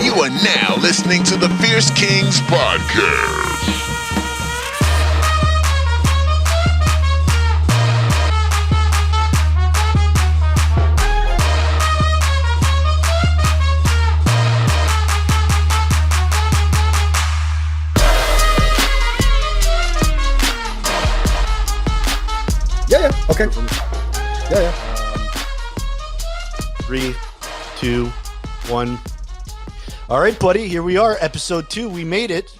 You are now listening to the Fierce Kingz podcast. Yeah. Okay. Yeah. 3, 2, 1. All right, buddy. Here we are, episode 2. We made it.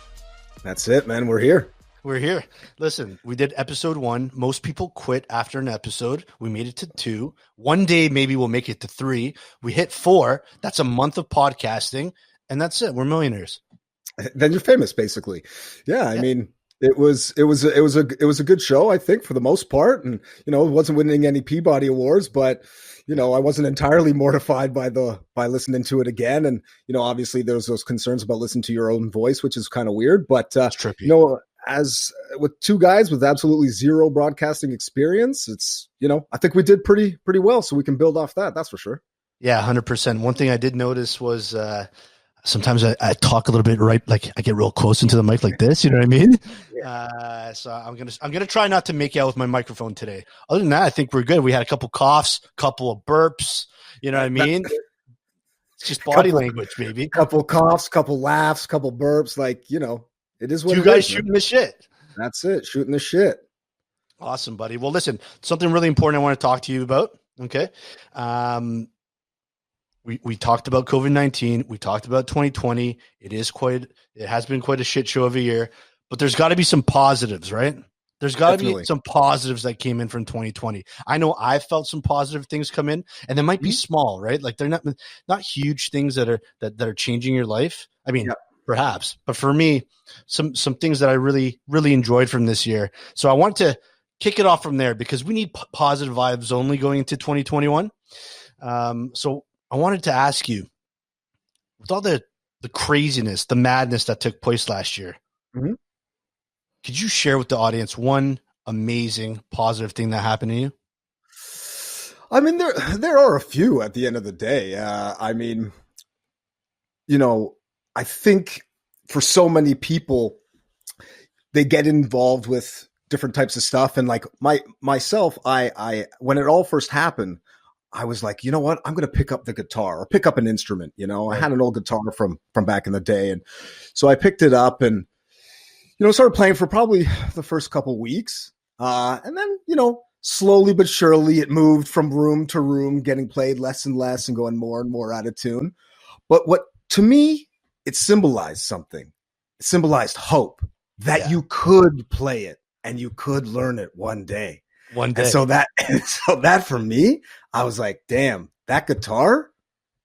That's it, man. We're here. We're here. Listen, we did episode 1. Most people quit after an episode. We made it to 2. One day, maybe we'll make it to 3. We hit 4. That's a month of podcasting, and that's it. We're millionaires. Then you're famous, basically. Yeah. I mean, it was a good show, I think, for the most part, and it wasn't winning any Peabody awards, but I wasn't entirely mortified by listening to it again, and obviously there's those concerns about listening to your own voice, which is kind of weird, but as with two guys with absolutely zero broadcasting experience, it's I think we did pretty well, so we can build off that. That's for sure. Yeah, 100%. One thing I did notice was sometimes I talk a little bit like I get real close into the mic like this, you know what I mean? Yeah. So I'm gonna try not to make out with my microphone today. Other than that, I think we're good. We had a couple coughs, couple of burps, you know what I mean? It's just body language, baby. Couple coughs, couple laughs, couple burps, it is what you guys shooting the shit. That's it, shooting the shit. Awesome, buddy. Well, listen, something really important I want to talk to you about. Okay. We talked about COVID-19. We talked about 2020. It has been quite a shit show of a year, but there's got to be some positives, right? There's got to be some positives that came in from 2020. I know I felt some positive things come in, and they might be small, right? Like they're not huge things that are changing your life. I mean, perhaps, but for me, some things that I really, really enjoyed from this year. So I want to kick it off from there because we need positive vibes only going into 2021. So I wanted to ask you, with all the craziness, the madness that took place last year, could you share with the audience one amazing positive thing that happened to you? I mean, there are a few at the end of the day. I mean, I think for so many people, they get involved with different types of stuff. And like myself, I when it all first happened, I was like, you know what? I'm going to pick up the guitar or pick up an instrument. I had an old guitar from back in the day. And so I picked it up and, started playing for probably the first couple weeks. And then, slowly but surely it moved from room to room, getting played less and less and going more and more out of tune. But what, to me, it symbolized something. It symbolized hope that you could play it and you could learn it one day. One day. And so that for me, I was like, damn, that guitar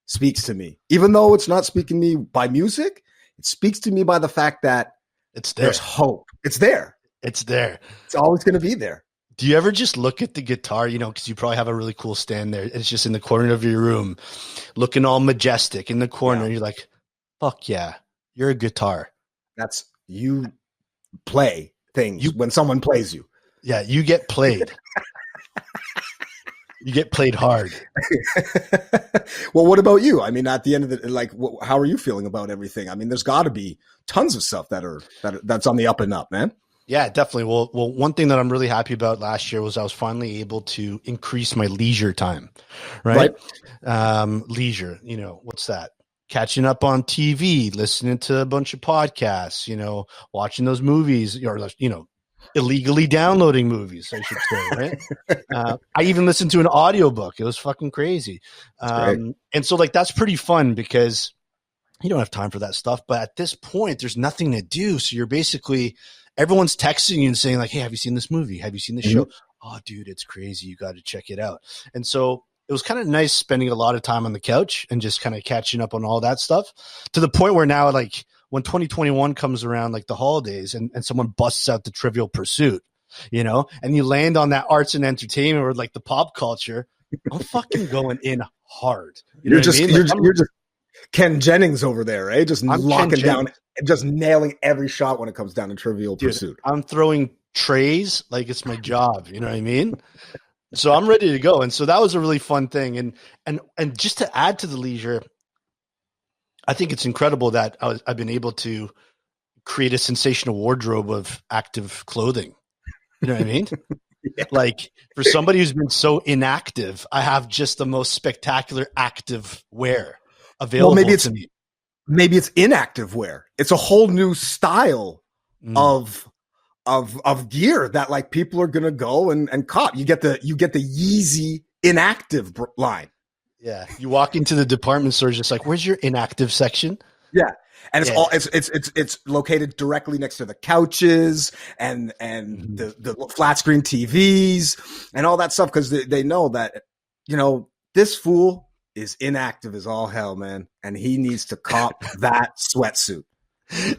speaks to me. Even though it's not speaking to me by music, it speaks to me by the fact that it's there. There's hope. It's there. It's there. It's always going to be there. Do you ever just look at the guitar, because you probably have a really cool stand there. It's just in the corner of your room, looking all majestic in the corner. Yeah. And you're like, fuck yeah, you're a guitar. That's you play things when someone plays you. Yeah, you get played. You get played hard. Well, what about you? I mean, at the end of the how are you feeling about everything? I mean, there's got to be tons of stuff that's on the up and up, man. Yeah, definitely. Well, one thing that I'm really happy about last year was I was finally able to increase my leisure time. Right? Leisure. What's that? Catching up on TV, listening to a bunch of podcasts. Watching those movies, or illegally downloading movies, I should say, right? I even listened to an audiobook. It was fucking crazy. And so that's pretty fun because you don't have time for that stuff. But at this point, there's nothing to do. So you're basically, everyone's texting you and saying like, hey, have you seen this movie? Have you seen this show? Oh, dude, it's crazy. You got to check it out. And so it was kind of nice spending a lot of time on the couch and just kind of catching up on all that stuff to the point where now, when 2021 comes around, like the holidays, and someone busts out the Trivial Pursuit, and you land on that arts and entertainment or like the pop culture, I'm fucking going in hard. You're just Ken Jennings over there, right? Just locking down and just nailing every shot when it comes down to Trivial Pursuit. I'm throwing trays like it's my job. You know what I mean? So I'm ready to go. And so that was a really fun thing. And just to add to the leisure, I think it's incredible that I've been able to create a sensational wardrobe of active clothing. You know what I mean? Yeah. Like for somebody who's been so inactive, I have just the most spectacular active wear available to me. Maybe it's inactive wear. It's a whole new style of gear that like people are gonna go and cop. You get the Yeezy inactive line. Yeah, you walk into the department store, just like, where's your inactive section? Yeah, and it's located directly next to the couches and the flat screen TVs and all that stuff because they know that this fool is inactive as all hell, man, and he needs to cop that sweatsuit.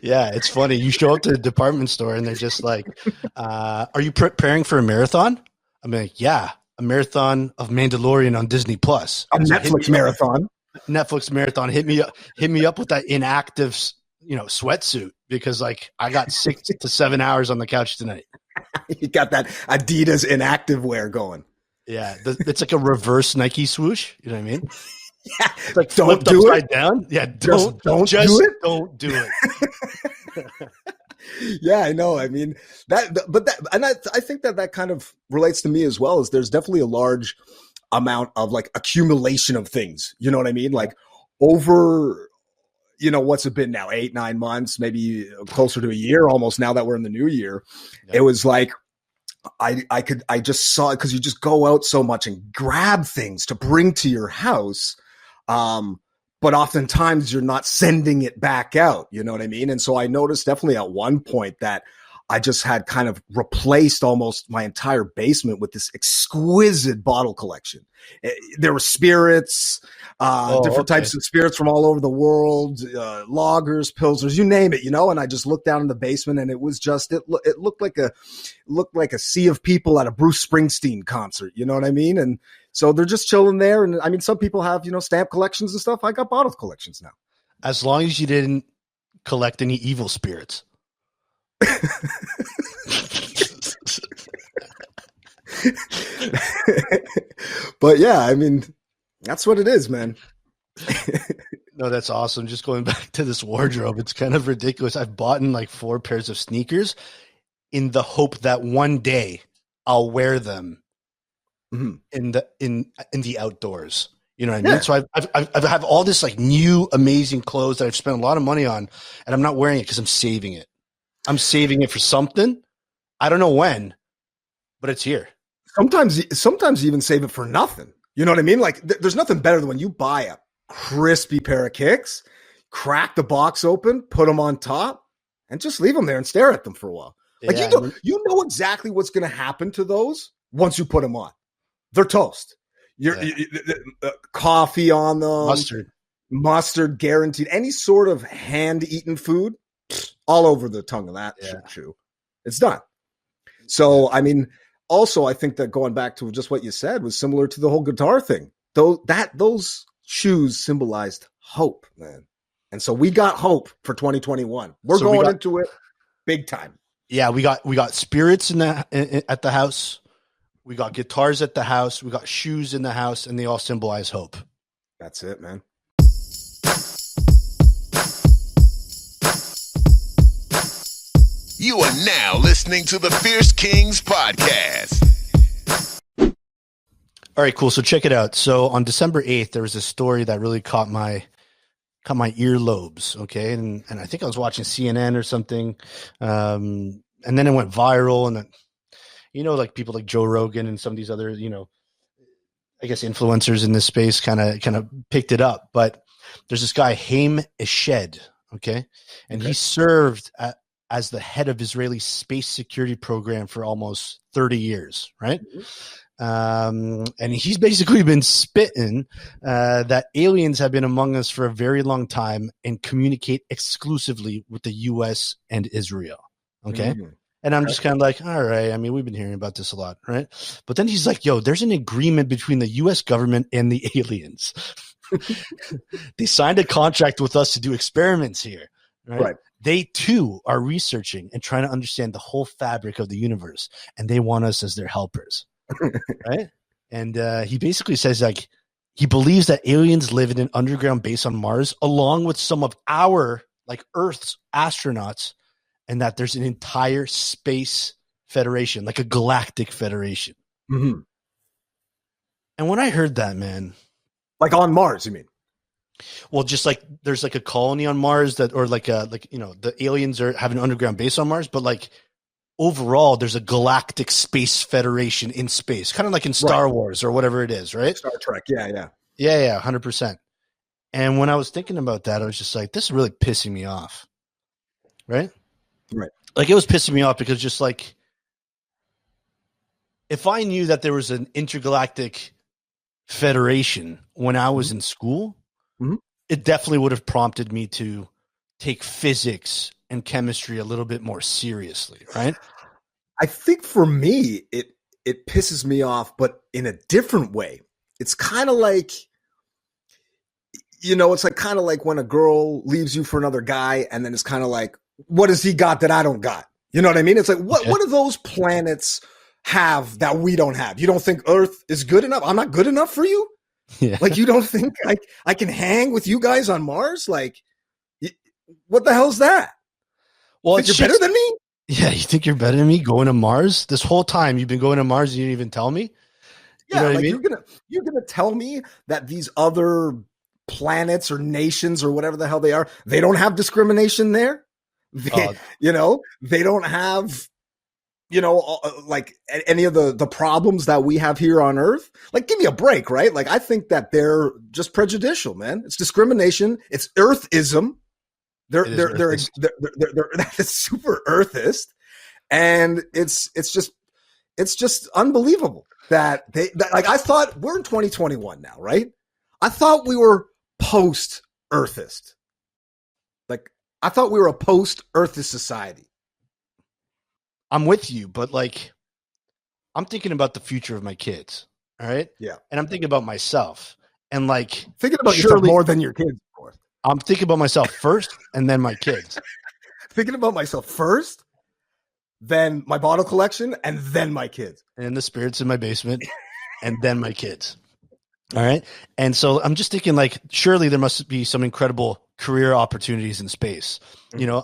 Yeah, it's funny. You show up to the department store and they're just like, are you preparing for a marathon? I'm like, yeah, a marathon of Mandalorian on Disney Plus. A Netflix marathon. Netflix marathon. Hit me up with that inactive, sweatsuit because like I got 6 to 7 hours on the couch tonight. You got that Adidas inactive wear going. Yeah, it's like a reverse Nike swoosh. You know what I mean? Yeah, it's like don't do it down. Yeah, don't do it. Don't do it. Yeah, I know. I mean I think that kind of relates to me as well. Is there's definitely a large amount of like accumulation of things. You know what I mean? Like over, what's it been now? 8-9 months, maybe closer to a year almost. Now that we're in the new year, It was like. I just saw it because you just go out so much and grab things to bring to your house. But oftentimes you're not sending it back out. You know what I mean? And so I noticed definitely at one point that I just had kind of replaced almost my entire basement with this exquisite bottle collection. There were spirits, different types of spirits from all over the world, lagers, pilsners, you name it, and I just looked down in the basement and it was just, it looked like a sea of people at a Bruce Springsteen concert. You know what I mean? And so they're just chilling there. And I mean, some people have, stamp collections and stuff. I got bottle collections now. As long as you didn't collect any evil spirits. But yeah, I mean, that's what it is, man. No, that's awesome. Just going back to this wardrobe, it's kind of ridiculous. I've bought in like 4 pairs of sneakers in the hope that one day I'll wear them in the outdoors. You know what I mean? Yeah. So I have all this like new amazing clothes that I've spent a lot of money on, and I'm not wearing it because I'm saving it. I'm saving it for something. I don't know when, but it's here. Sometimes you even save it for nothing. You know what I mean? Like there's nothing better than when you buy a crispy pair of kicks, crack the box open, put them on top, and just leave them there and stare at them for a while. Like you know exactly what's going to happen to those once you put them on. They're toast. Coffee on them, mustard guaranteed. Any sort of hand-eaten food, all over the tongue of that shoe. It's done. So, I mean, also, I think that going back to just what you said was similar to the whole guitar thing. Those shoes symbolized hope, man. And so we got hope for 2021. We're going into it big time. Yeah, we got spirits at the house. We got guitars at the house. We got shoes in the house, and they all symbolize hope. That's it, man. You are now listening to the Fierce Kingz podcast. All right, cool. So check it out. So on December 8th, there was a story that really caught my earlobes. Okay. And I think I was watching CNN or something. And then it went viral, and then, like people like Joe Rogan and some of these other, I guess influencers in this space kind of picked it up. But there's this guy, Haim Eshed. Okay. And he served as the head of Israeli space security program for almost 30 years. Right. And he's basically been spitting that aliens have been among us for a very long time and communicate exclusively with the US and Israel. Okay. Mm-hmm. And I'm just kind of like, all right. I mean, we've been hearing about this a lot, right? But then he's like, yo, there's an agreement between the US government and the aliens. They signed a contract with us to do experiments here. Right? They too are researching and trying to understand the whole fabric of the universe, and they want us as their helpers. Right. And he basically says, like, he believes that aliens live in an underground base on Mars, along with some of our, like Earth's astronauts, and that there's an entire space federation, like a galactic federation. Mm-hmm. And when I heard that, man, like on Mars, you mean? Well, just like there's like a colony on Mars that, or like the aliens have an underground base on Mars, but like overall, there's a galactic space federation in space, kind of like in Star Wars or whatever it is, right? Star Trek, yeah, 100%. And when I was thinking about that, I was just like, this is really pissing me off, right? Like it was pissing me off because just like if I knew that there was an intergalactic federation when I was in school, it definitely would have prompted me to take physics and chemistry a little bit more seriously, right? I think for me, it pisses me off, but in a different way. It's kind of like, it's like kind of like when a girl leaves you for another guy, and then it's kind of like, what has he got that I don't got? You know what I mean? It's like, what do those planets have that we don't have? You don't think Earth is good enough? I'm not good enough for you? Yeah. Like, you don't think I can hang with you guys on Mars? Like, what the hell's that? Well, you're better than me? Yeah, you think you're better than me going to Mars? This whole time you've been going to Mars and you didn't even tell me? You know what I mean? You're gonna tell me that these other planets or nations or whatever the hell they are, they don't have discrimination there? They don't have, like any of the problems that we have here on Earth. Like, give me a break, right? Like, I think that they're just prejudicial, man. It's discrimination. It's Earthism. They're super Earthist, and it's just unbelievable that like, I thought we're in 2021 now, right? I thought we were post Earthist. Like, I thought we were a post-Earthist society. I'm with you, but like, I'm thinking about the future of my kids. All right. Yeah. And I'm thinking about myself, and like thinking about yourself more than your kids, of course. I'm thinking about myself first and then my kids. Thinking about myself first, then my bottle collection, and then my kids. And the spirits in my basement, and then my kids. All right. And so I'm just thinking, like, surely there must be some incredible career opportunities in space. Mm-hmm.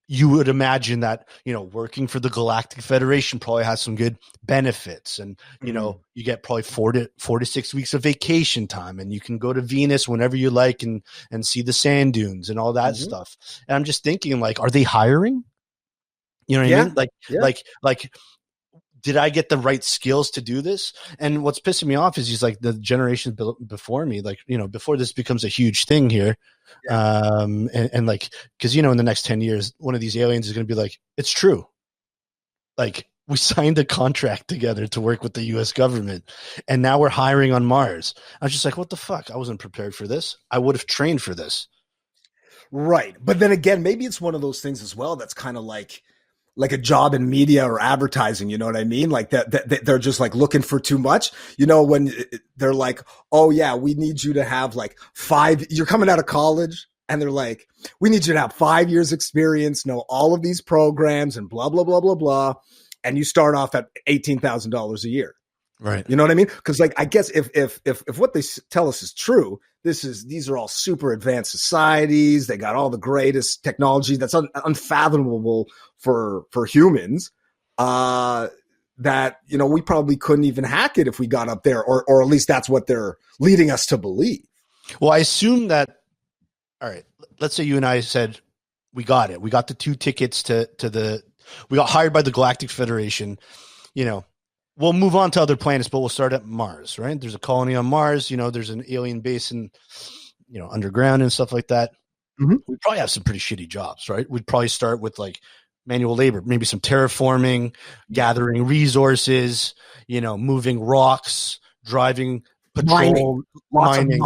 You would imagine that, working for the Galactic Federation probably has some good benefits, and, you get probably 4 to 6 weeks of vacation time, and you can go to Venus whenever you like and see the sand dunes and all that stuff. And I'm just thinking, like, are they hiring? You know what I mean? Like, did I get the right skills to do this? And what's pissing me off is he's like the generation before me, like, before this becomes a huge thing here. Yeah. And like, cause in the next 10 years, one of these aliens is going to be like, it's true. Like, we signed a contract together to work with the US government, and now we're hiring on Mars. I was just like, what the fuck? I wasn't prepared for this. I would have trained for this. Right. But then again, maybe it's one of those things as well that's kind of like a job in media or advertising, you know what I mean? Like that they're just like looking for too much, when they're like, oh yeah, we need you to have like you're coming out of college, and they're like, we need you to have 5 years experience, know all of these programs and blah, blah, blah, blah, blah. And you start off at $18,000 a year. Right. You know what I mean? Cause like, I guess if what they tell us is true, these are all super advanced societies. They got all the greatest technology that's unfathomable for humans, that, we probably couldn't even hack it if we got up there, or at least that's what they're leading us to believe. Well, I assume that, all right, let's say you and I said, we got it. We got the 2 tickets we got hired by the Galactic Federation, we'll move on to other planets, but we'll start at Mars, right? There's a colony on Mars. There's an alien base in, underground and stuff like that. Mm-hmm. We'd probably have some pretty shitty jobs, right? We'd probably start with like manual labor, maybe some terraforming, gathering resources, moving rocks, driving patrol, mining.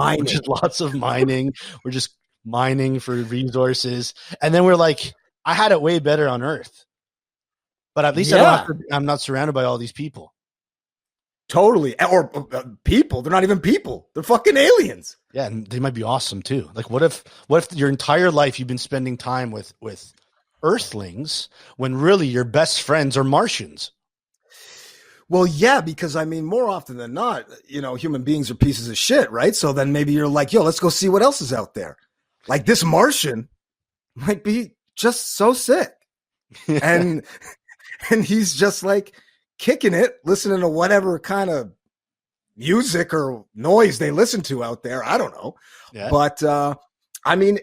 Lots of mining. We're just mining for resources. And then we're like, I had it way better on Earth, but at least I'm not surrounded by all these people. Totally. Or people. They're not even people. They're fucking aliens. Yeah, and they might be awesome too. Like, what if your entire life you've been spending time with Earthlings when really your best friends are Martians? Well, yeah, because I mean, more often than not, human beings are pieces of shit, right? So then maybe you're like, yo, let's go see what else is out there. Like this Martian might be just so sick. And and he's just like kicking it, listening to whatever kind of music or noise they listen to out there. I don't know. Yeah. But I mean,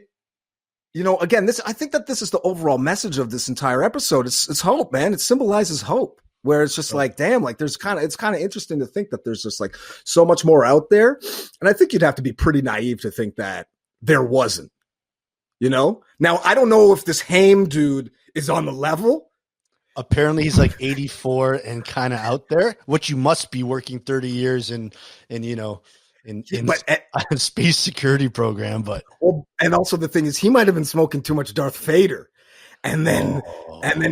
again, I think that this is the overall message of this entire episode. It's hope, man. It symbolizes hope, where it's just like, damn, like it's kind of interesting to think that there's just like so much more out there. And I think you'd have to be pretty naive to think that there wasn't, Now, I don't know if this Haim dude is on the level. Apparently he's like 84 and kind of out there, which you must be working 30 years in a space security program. But and also the thing is, he might have been smoking too much Darth Vader, and then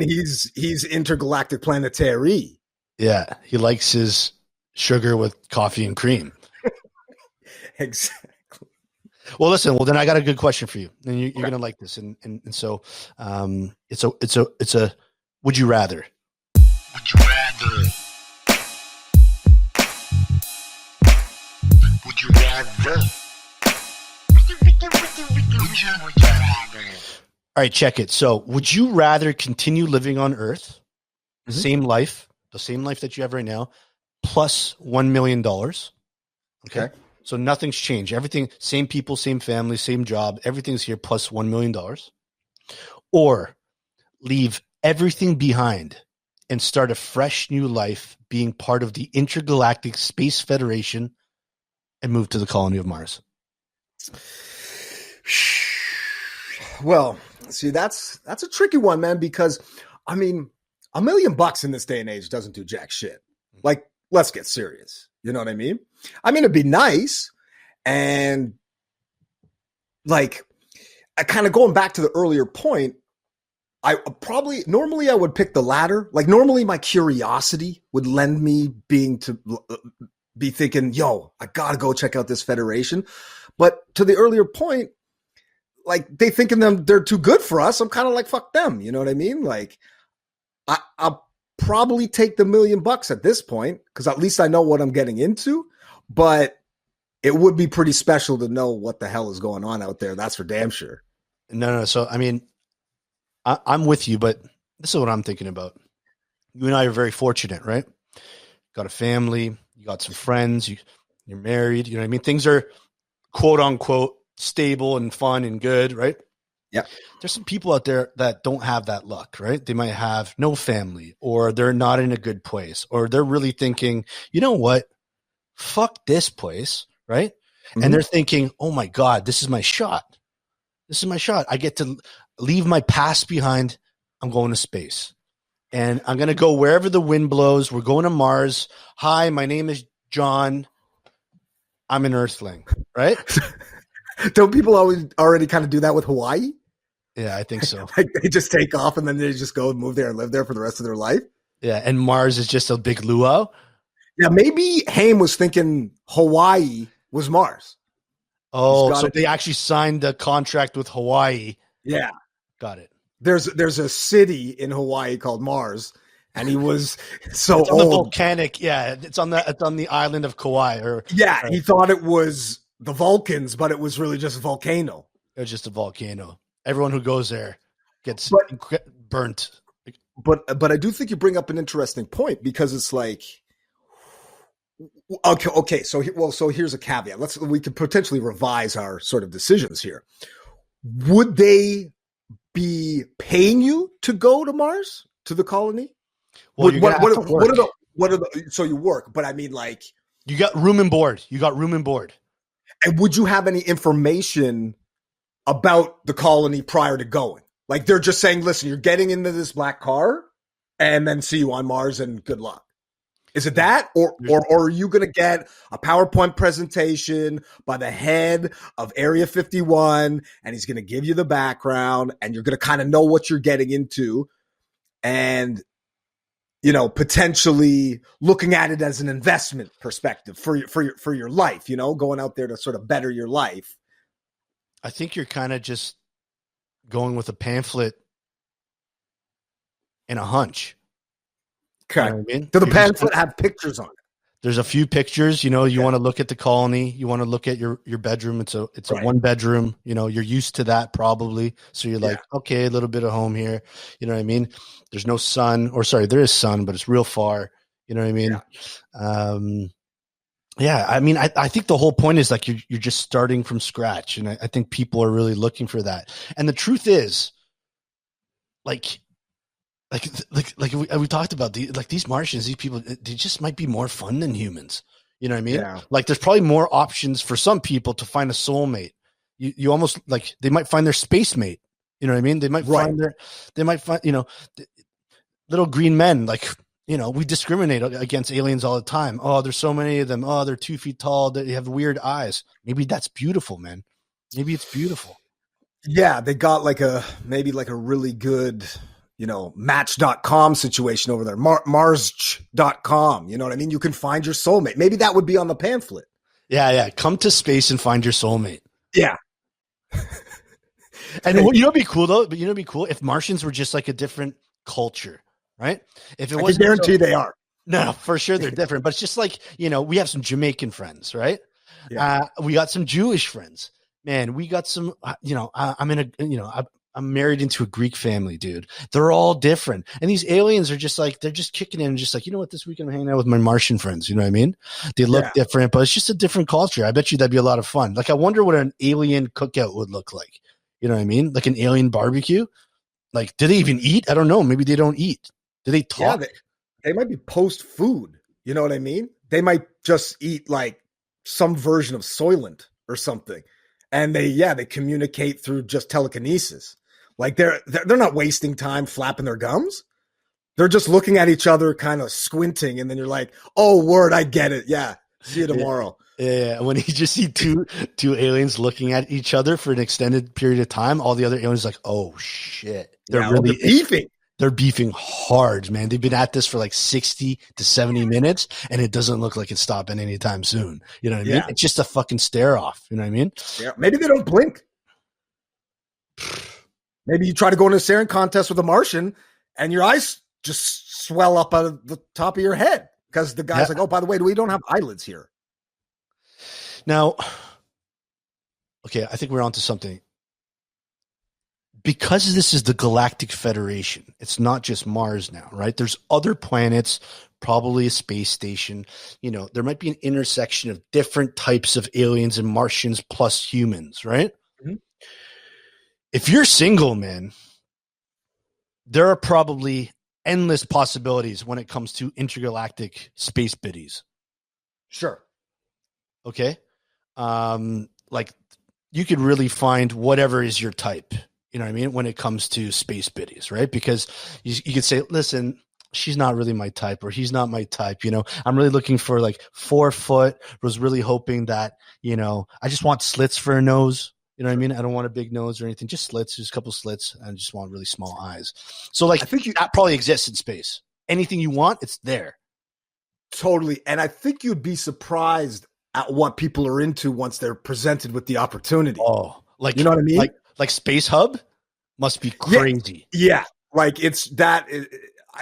he's intergalactic planetary. Yeah, he likes his sugar with coffee and cream. Exactly. Well, listen. Well, then I got a good question for you, and you're gonna like this. And so, it's a. Would you rather? Would you rather? Would you rather? All right, check it. So, would you rather continue living on Earth, the same life that you have right now, plus $1 million? Okay. So nothing's changed. Everything, same people, same family, same job. Everything's here plus $1 million. Or leave everything behind and start a fresh new life being part of the Intergalactic Space Federation and move to the colony of Mars. Well, see, that's a tricky one, man, because I mean, $1 million in this day and age doesn't do jack shit. Like, let's get serious. You know what I mean? I mean, it'd be nice. And like, kind of going back to the earlier point, normally I would pick the latter. Like normally my curiosity would lend me be thinking, yo, I gotta go check out this federation. But to the earlier point, like they thinking they're too good for us. I'm kind of like, fuck them. You know what I mean? Like I'll probably take the $1 million at this point, because at least I know what I'm getting into, but it would be pretty special to know what the hell is going on out there. That's for damn sure. No. So, I mean, I'm with you, but this is what I'm thinking about. You and I are very fortunate, right? Got a family, you got some friends, you're married, you know what I mean? Things are quote unquote stable and fun and good, right? Yeah. There's some people out there that don't have that luck, right? They might have no family, or they're not in a good place, or they're really thinking, you know what? Fuck this place, right? Mm-hmm. And they're thinking, oh my God, this is my shot. This is my shot. I get to leave my past behind. I'm going to space. And I'm going to go wherever the wind blows. We're going to Mars. Hi, my name is John. I'm an Earthling, right? Don't people already kind of do that with Hawaii? Yeah, I think so. Like they just take off and then they just go and move there and live there for the rest of their life? Yeah, and Mars is just a big luau. Yeah, maybe Haim was thinking Hawaii was Mars. Oh, so they actually signed the contract with Hawaii. Yeah. Got it. There's a city in Hawaii called Mars, and he was so it's on old. The volcanic, yeah. It's on the island of Kauai. He thought it was the Vulcans, but it was really just a volcano. It was just a volcano. Everyone who goes there gets burnt. But I do think you bring up an interesting point, because it's like, okay. So here's a caveat. We could potentially revise our sort of decisions here. Would they be paying you to go to Mars, to the colony? Well, so you work, but I mean, like, you got room and board. And would you have any information about the colony prior to going? Like they're just saying, listen, you're getting into this black car and then see you on Mars and good luck. Is it that? Or are you going to get a PowerPoint presentation by the head of Area 51 and he's going to give you the background and you're going to kind of know what you're getting into and, potentially looking at it as an investment perspective for your life, going out there to sort of better your life? I think you're kind of just going with a pamphlet and a hunch. Okay. You know what I mean? Do the pamphlet have pictures on it? There's a few pictures, you want to look at the colony. You want to look at your bedroom. It's a one bedroom, you're used to that probably. So you're like, okay, a little bit of home here. You know what I mean? There's no sun, or sorry, there is sun, but it's real far. You know what I mean? I mean, I think the whole point is like, you're just starting from scratch. And I think people are really looking for that. And the truth is like we talked about these Martians, these people, they just might be more fun than humans. You know what I mean? Yeah. Like there's probably more options for some people to find a soulmate. You almost like they might find their space mate. You know what I mean? They might find little green men. Like, we discriminate against aliens all the time. Oh, there's so many of them. Oh, they're 2 feet tall. They have weird eyes. Maybe that's beautiful, man. Maybe it's beautiful. Yeah. They got maybe a really good, match.com situation over there, mars.com. You know what I mean? You can find your soulmate. Maybe that would be on the pamphlet. Yeah. Come to space and find your soulmate. Yeah. And it'd be cool though. But it'd be cool if Martians were just like a different culture, right? If it was, I guarantee they are. No, for sure they're different. But it's just like, we have some Jamaican friends, right? Yeah. We got some Jewish friends. Man, we got some, I'm married into a Greek family, dude. They're all different. And these aliens are just like, they're just kicking in and just like, you know what, this weekend I'm hanging out with my Martian friends. You know what I mean? They look different, but it's just a different culture. I bet you that'd be a lot of fun. Like, I wonder what an alien cookout would look like. You know what I mean? Like an alien barbecue. Like, do they even eat? I don't know. Maybe they don't eat. Do they talk? Yeah, they might be post food. You know what I mean? They might just eat like some version of Soylent or something. And they communicate through just telekinesis. Like they're not wasting time flapping their gums. They're just looking at each other, kind of squinting, and then you're like, "Oh, word, I get it. Yeah, see you tomorrow." Yeah. When you just see two aliens looking at each other for an extended period of time, all the other aliens are like, "Oh shit, they're really beefing." They're beefing hard, man. They've been at this for like 60 to 70 minutes, and it doesn't look like it's stopping anytime soon. You know what I mean? It's just a fucking stare off. You know what I mean? Yeah. Maybe they don't blink. Maybe you try to go in a staring contest with a Martian and your eyes just swell up out of the top of your head because the guy's like, oh, by the way, we don't have eyelids here. Now, okay, I think we're onto something. Because this is the Galactic Federation, it's not just Mars now, right? There's other planets, probably a space station. There might be an intersection of different types of aliens and Martians plus humans, right? Mm-hmm. If you're single, man, there are probably endless possibilities when it comes to intergalactic space biddies. Sure. Okay. Like you could really find whatever is your type. You know what I mean? When it comes to space biddies, right? Because you could say, listen, she's not really my type, or he's not my type. I'm really looking for like 4 foot. Was really hoping that, I just want slits for a nose. You know what I mean? I don't want a big nose or anything. Just slits, just a couple slits. I just want really small eyes. So like, I think that probably exists in space. Anything you want, it's there. Totally. And I think you'd be surprised at what people are into once they're presented with the opportunity. Oh, like, you know what I mean? Like Space Hub must be crazy. Yeah. Like it's that.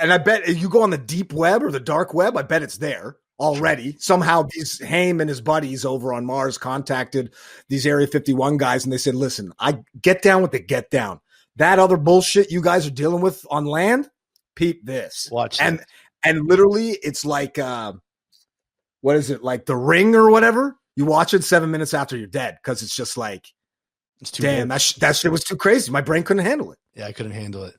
And I bet if you go on the deep web or the dark web, I bet it's there already. Sure. Somehow these Haim and his buddies over on Mars contacted these Area 51 guys and they said, listen, I get down with the get down. That other bullshit you guys are dealing with on land, peep this. Watch and literally it's like, what is it? Like The Ring or whatever? You watch it 7 minutes after you're dead. Cause it's just like, damn, that shit was too crazy. My brain couldn't handle it. Yeah, I couldn't handle it.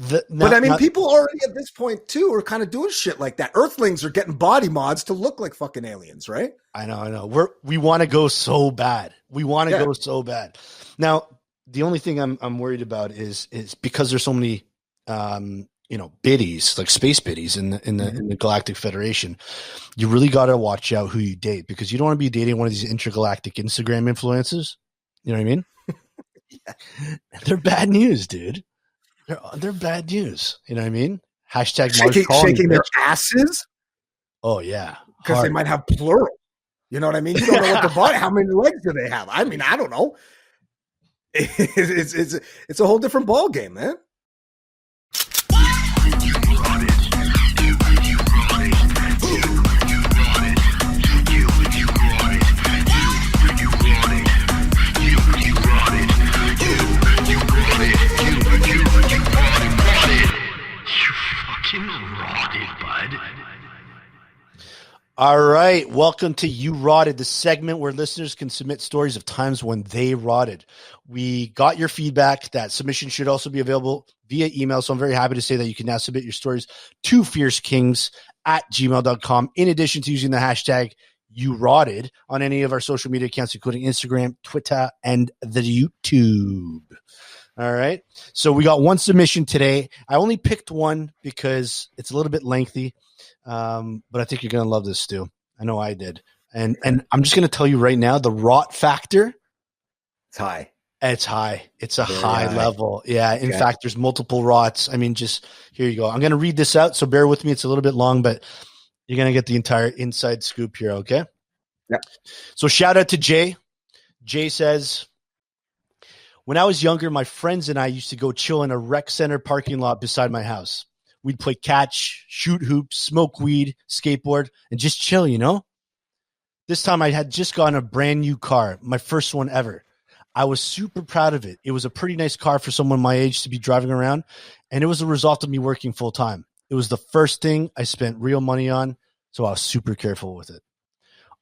But I mean, people already at this point too are kind of doing shit like that. Earthlings are getting body mods to look like fucking aliens, right? I know. We want to go so bad. We want to go so bad. Now, the only thing I'm worried about is because there's so many, biddies, like space biddies in the Galactic Federation. You really got to watch out who you date, because you don't want to be dating one of these intergalactic Instagram influencers. You know what I mean? They're bad news, dude. They're bad news. You know what I mean? Hashtag shaking their asses. Oh yeah, because they might have plural. You know what I mean? You don't know what the body. How many legs do they have? I mean, I don't know. It's a whole different ball game, man. All right. Welcome to You Rotted, the segment where listeners can submit stories of times when they rotted. We got your feedback. That submission should also be available via email. So I'm very happy to say that you can now submit your stories to fiercekingz@gmail.com. In addition to using the hashtag You Rotted on any of our social media accounts, including Instagram, Twitter, and the YouTube. All right. So we got one submission today. I only picked one because it's a little bit lengthy. But I think you're going to love this, Stu. I know I did. And I'm just going to tell you right now, the rot factor. It's high. It's high. It's a Very high high level. Yeah. In fact, there's multiple rots. I mean, just here you go. I'm going to read this out. So bear with me. It's a little bit long, but you're going to get the entire inside scoop here. Okay. Yeah. So shout out to Jay. Jay says, when I was younger, my friends and I used to go chill in a rec center parking lot beside my house. We'd play catch, shoot hoops, smoke weed, skateboard, and just chill, you know? This time I had just gotten a brand new car, my first one ever. I was super proud of it. It was a pretty nice car for someone my age to be driving around, and it was a result of me working full time. It was the first thing I spent real money on, so I was super careful with it.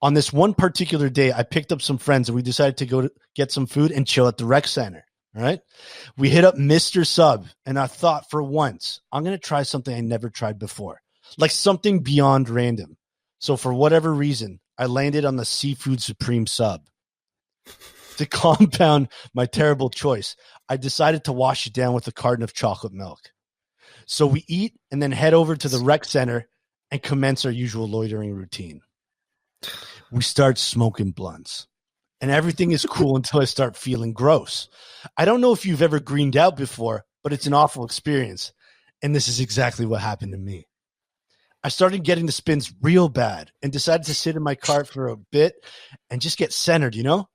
On this one particular day, I picked up some friends, and we decided to go to get some food and chill at the rec center. All right. We hit up Mr. Sub, and I thought for once, I'm going to try something I never tried before, like something beyond random. So for whatever reason, I landed on the Seafood Supreme Sub. To compound my terrible choice, I decided to wash it down with a carton of chocolate milk. So we eat and then head over to the rec center and commence our usual loitering routine. We start smoking blunts. And everything is cool until I start feeling gross. I don't know if you've ever greened out before, but it's an awful experience. And this is exactly what happened to me. I started getting the spins real bad and decided to sit in my car for a bit and just get centered, you know?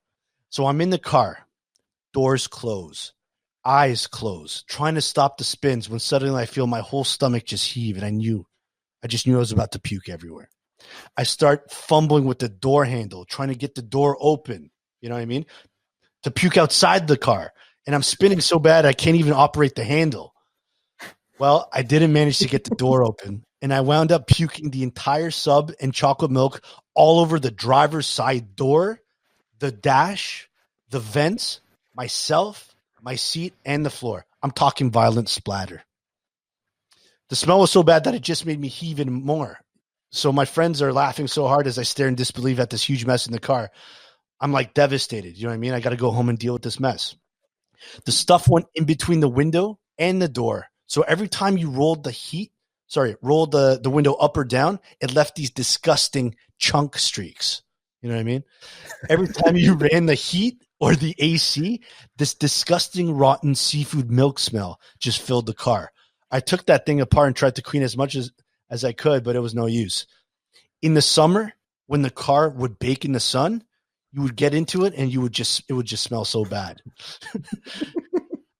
So I'm in the car, doors close, eyes close, trying to stop the spins when suddenly I feel my whole stomach just heave, and I just knew I was about to puke everywhere. I start fumbling with the door handle, trying to get the door open. You know what I mean? To puke outside the car. And I'm spinning so bad I can't even operate the handle. Well, I didn't manage to get the door open, and I wound up puking the entire sub and chocolate milk all over the driver's side door, the dash, the vents, myself, my seat, and the floor. I'm talking violent splatter. The smell was so bad that it just made me heave even more. So my friends are laughing so hard as I stare in disbelief at this huge mess in the car. I'm like devastated. You know what I mean? I got to go home and deal with this mess. The stuff went in between the window and the door. So every time you rolled the window up or down, it left these disgusting chunk streaks. You know what I mean? Every time you ran the heat or the AC, this disgusting rotten seafood milk smell just filled the car. I took that thing apart and tried to clean as much as I could, but it was no use. In the summer, when the car would bake in the sun, you would get into it and it would just smell so bad.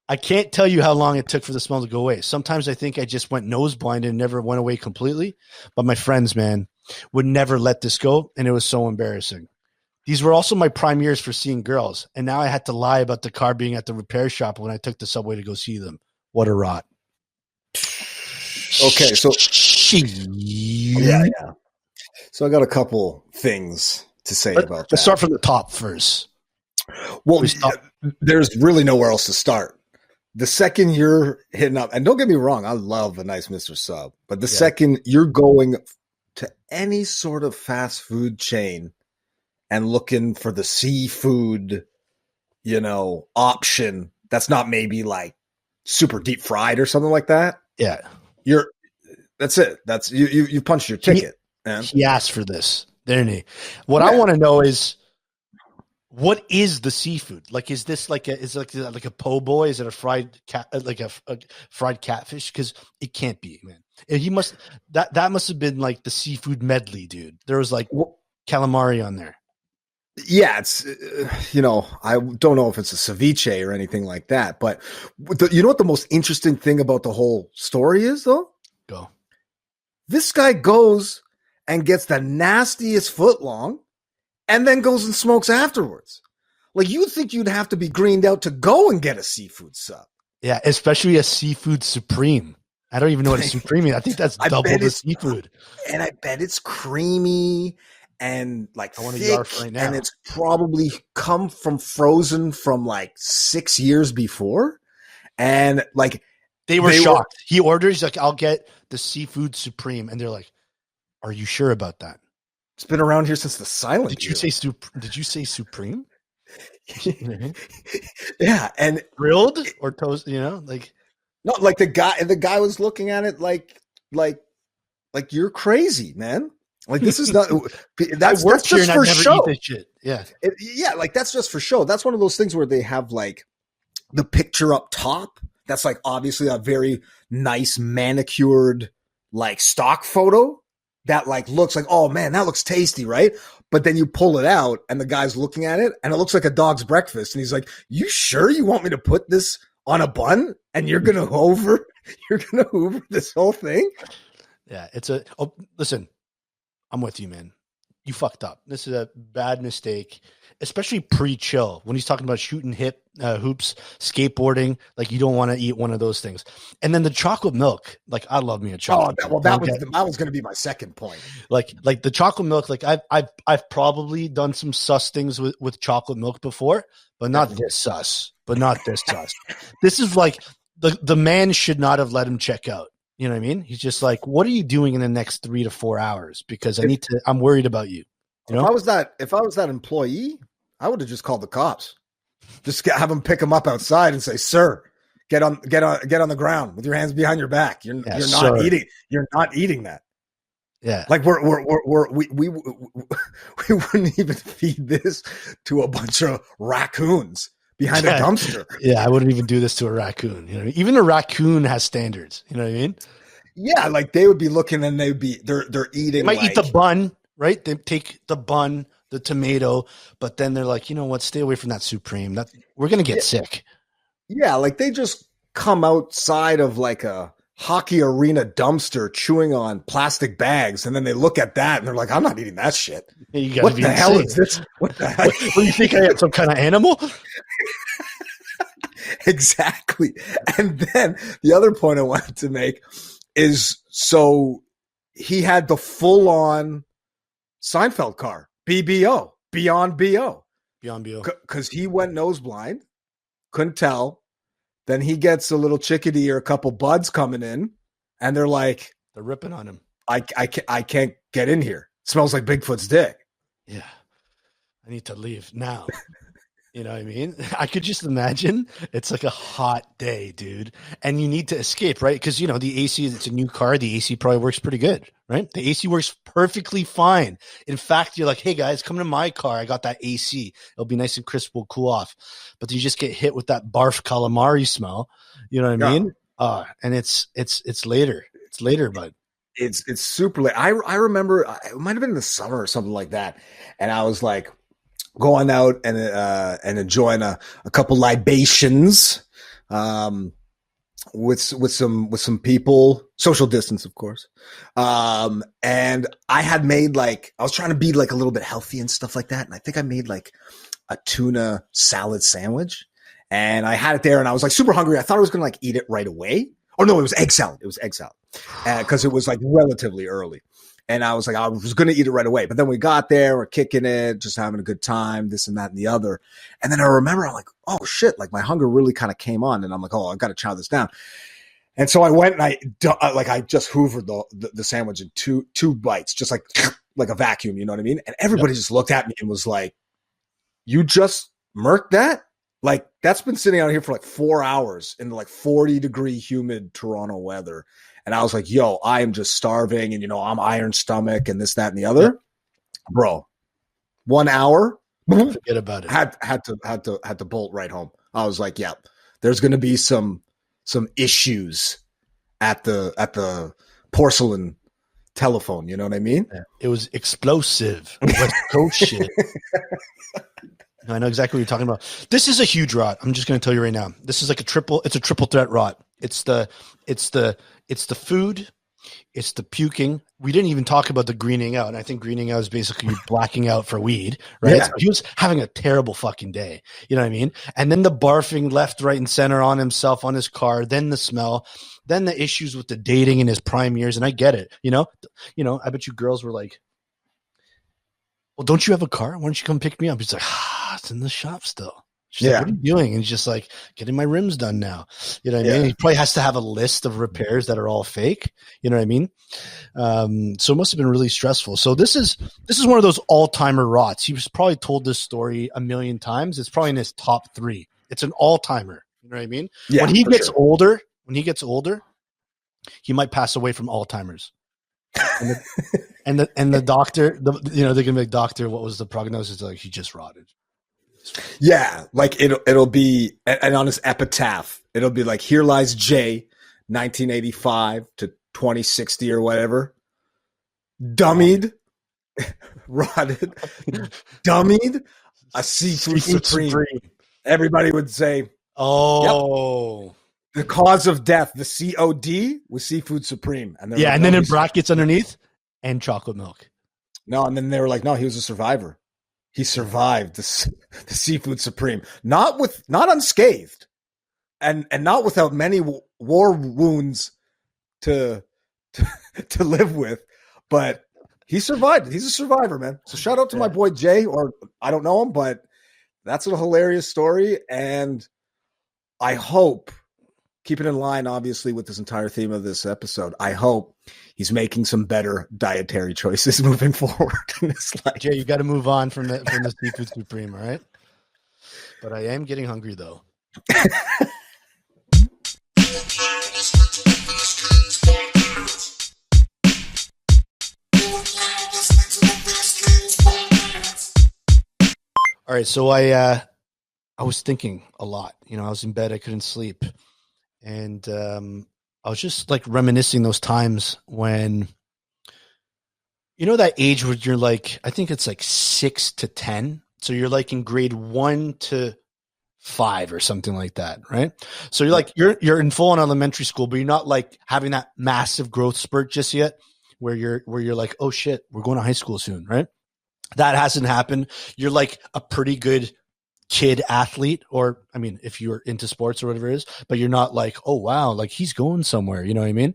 I can't tell you how long it took for the smell to go away. Sometimes I think I just went nose blind and never went away completely. But my friends, man, would never let this go, and it was so embarrassing. These were also my prime years for seeing girls, and now I had to lie about the car being at the repair shop when I took the subway to go see them. What a rot. Okay, so yeah. So I got a couple things to say about that. Let's start from the top first. Well, there's really nowhere else to start. The second you're hitting up, and don't get me wrong, I love a nice Mr. Sub, but the second you're going to any sort of fast food chain and looking for the seafood, option that's not maybe like super deep fried or something like that. Yeah. That's it. That's you punched your ticket, man. He asked for this, didn't he? What I want to know is, what is the seafood? Like, is this like a po' boy? Is it a fried cat, like a fried catfish? Because it can't be, man. He must that must have been like the seafood medley, dude. There was like calamari on there. Yeah, it's I don't know if it's a ceviche or anything like that, but you know what the most interesting thing about the whole story is, though? Go. This guy goes and gets the nastiest foot long and then goes and smokes afterwards. Like, you'd think you'd have to be greened out to go and get a seafood sub. Yeah, especially a seafood supreme. I don't even know what a supreme is. I think that's double the seafood. And I bet it's creamy and like I want to thick, yarf right now. and it's probably come from frozen from like 6 years before. And like they were shocked. He orders, he's like, I'll get the seafood supreme. And they're like, are you sure about that? It's been around here since the silent Did you say supreme? Yeah, and grilled or toast, like no, like the guy was looking at it like you're crazy, man. Like this is not that's just for show. Shit. Yeah. Like that's just for show. That's one of those things where they have like the picture up top. That's like obviously a very nice manicured like stock photo that like looks like, oh man, that looks tasty, right? But then you pull it out and the guy's looking at it and it looks like a dog's breakfast. And he's like, you sure you want me to put this on a bun and you're going to hoover this whole thing? Yeah. Listen, I'm with you, man. You fucked up. This is a bad mistake, especially pre-chill when he's talking about shooting hoops, skateboarding. Like you don't want to eat one of those things. And then the chocolate milk, like I love me a chocolate. That was going to be my second point. Like the chocolate milk. Like I've probably done some sus things with chocolate milk before, but not this sus. This is like the man should not have let him check out. You know what I mean? He's just like, what are you doing in the next 3 to 4 hours? Because I'm worried about you. You know? If I was that employee, I would have just called the cops. Just have them pick him up outside and say, "Sir, get on the ground with your hands behind your back. You're not eating that." Yeah, like we wouldn't even feed this to a bunch of raccoons behind a dumpster. Yeah, I wouldn't even do this to a raccoon. You know, even a raccoon has standards. You know what I mean? Yeah, like they would be looking and they're eating. They might eat the bun, right? They take the bun, the tomato, but then they're like, you know what? Stay away from that supreme. That we're gonna get sick. Yeah, like they just come outside of like a hockey arena dumpster chewing on plastic bags, and then they look at that and they're like, I'm not eating that shit. What the hell is this? What the hell? What do you think I am, some kind of animal? Exactly. And then the other point I wanted to make is, so he had the full-on Seinfeld car, BBO, Beyond BO. Beyond BO. Because he went nose blind, couldn't tell. Then he gets a little chickadee or a couple buds coming in, and they're like, they're ripping on him. I can't get in here. It smells like Bigfoot's dick. Yeah. I need to leave now. You know what I mean? I could just imagine it's like a hot day, dude. And you need to escape, right? Because, the AC, it's a new car. The AC probably works pretty good, right? The AC works perfectly fine. In fact, you're like, hey, guys, come to my car. I got that AC. It'll be nice and crisp. We'll cool off. But you just get hit with that barf calamari smell. You know what I mean? And it's later. It's later, bud. It's super late. I remember it might have been in the summer or something like that. And I was like, going out and enjoying a couple libations with some people, social distance, of course. And I had made I was trying to be like a little bit healthy and stuff like that. And I think I made like a tuna salad sandwich, and I had it there, and I was like super hungry. I thought I was going to eat it right away. Oh no, it was egg salad. Because it was like relatively early. And I was like, I was going to eat it right away. But then we got there, we're kicking it, just having a good time, this and that and the other. And then I remember, I'm like, oh shit, like my hunger really kind of came on. And I'm like, oh, I got to chow this down. And so I went and I just hoovered the sandwich in two bites, just like a vacuum, you know what I mean? And everybody just looked at me and was like, you just murked that? Like that's been sitting out here for 4 hours in the 40-degree humid Toronto weather. And I was like, yo, I am just starving. And, I'm iron stomach and this, that, and the other. Bro, 1 hour. Forget about it. Had to bolt right home. I was like, yeah, there's going to be some issues at the porcelain telephone. You know what I mean? Yeah. It was explosive. West Coast shit. I know exactly what you're talking about. This is a huge rot. I'm just going to tell you right now. This is like it's a triple threat rot. It's the food, it's the puking. We didn't even talk about the greening out. And I think greening out is basically blacking out for weed, right? Yeah. So he was having a terrible fucking day. You know what I mean? And then the barfing left, right, and center on himself, on his car, then the smell. Then the issues with the dating in his prime years, and I get it. I bet you girls were like, well, don't you have a car? Why don't you come pick me up? He's like, it's in the shop still. She's like, what are you doing? And he's just like, getting my rims done now. You know what I mean? He probably has to have a list of repairs that are all fake. You know what I mean? So it must have been really stressful. So this is one of those all-timer rots. He was probably told this story a million times. It's probably in his top 3. It's an all-timer. You know what I mean? Yeah, when he gets older, he might pass away from Alzheimer's. And the doctor, they're gonna be like, doctor, what was the prognosis? Like, he just rotted. Yeah, like it'll be, and on his epitaph, it'll be like, here lies Jay, 1985 to 2060 or whatever, dummied, rotted, dummied, a seafood supreme. Everybody would say, oh, yep. The cause of death, the COD, was seafood supreme. And like, and then in brackets underneath, and chocolate milk. No, and then they were like, no, he was a survivor. He survived the seafood supreme, not unscathed, and not without many war wounds to live with, but he survived. He's a survivor, man. So shout out to my boy Jay, or I don't know him, but that's a hilarious story, and I hope, keeping in line, obviously, with this entire theme of this episode, I hope he's making some better dietary choices moving forward in his life. Jay, you got to move on from the seafood supreme, all right? But I am getting hungry, though. All right, so I was thinking a lot. I was in bed, I couldn't sleep. And I was just like reminiscing those times when, that age where you're like, I think it's like 6 to 10. So you're like in grade 1 to 5 or something like that, right? So you're like, you're in full on elementary school, but you're not like having that massive growth spurt just yet where you're like, oh shit, we're going to high school soon, right? That hasn't happened. You're like a pretty good kid athlete, or I mean, if you're into sports or whatever it is, but you're not like, oh wow, like he's going somewhere. You know what I mean?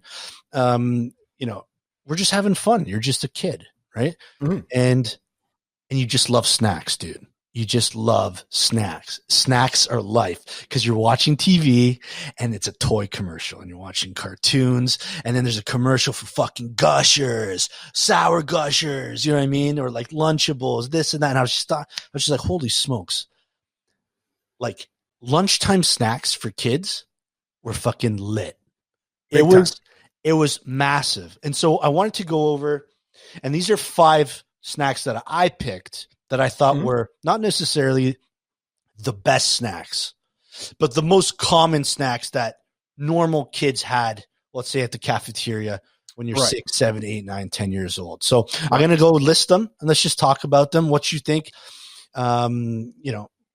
We're just having fun. You're just a kid, right? Mm-hmm. And you just love snacks, dude. You just love snacks. Snacks are life because you're watching TV and it's a toy commercial, and you're watching cartoons, and then there's a commercial for fucking Gushers, sour Gushers. You know what I mean? Or like Lunchables, this and that. And I was just like, holy smokes. Like lunchtime snacks for kids were fucking lit. It was massive. And so I wanted to go over, and these are 5 snacks that I picked that I thought were not necessarily the best snacks, but the most common snacks that normal kids had, let's say at the cafeteria when you're 6, 7, 8, 9, 10 years old. So I'm going to go list them and let's just talk about them. What you think,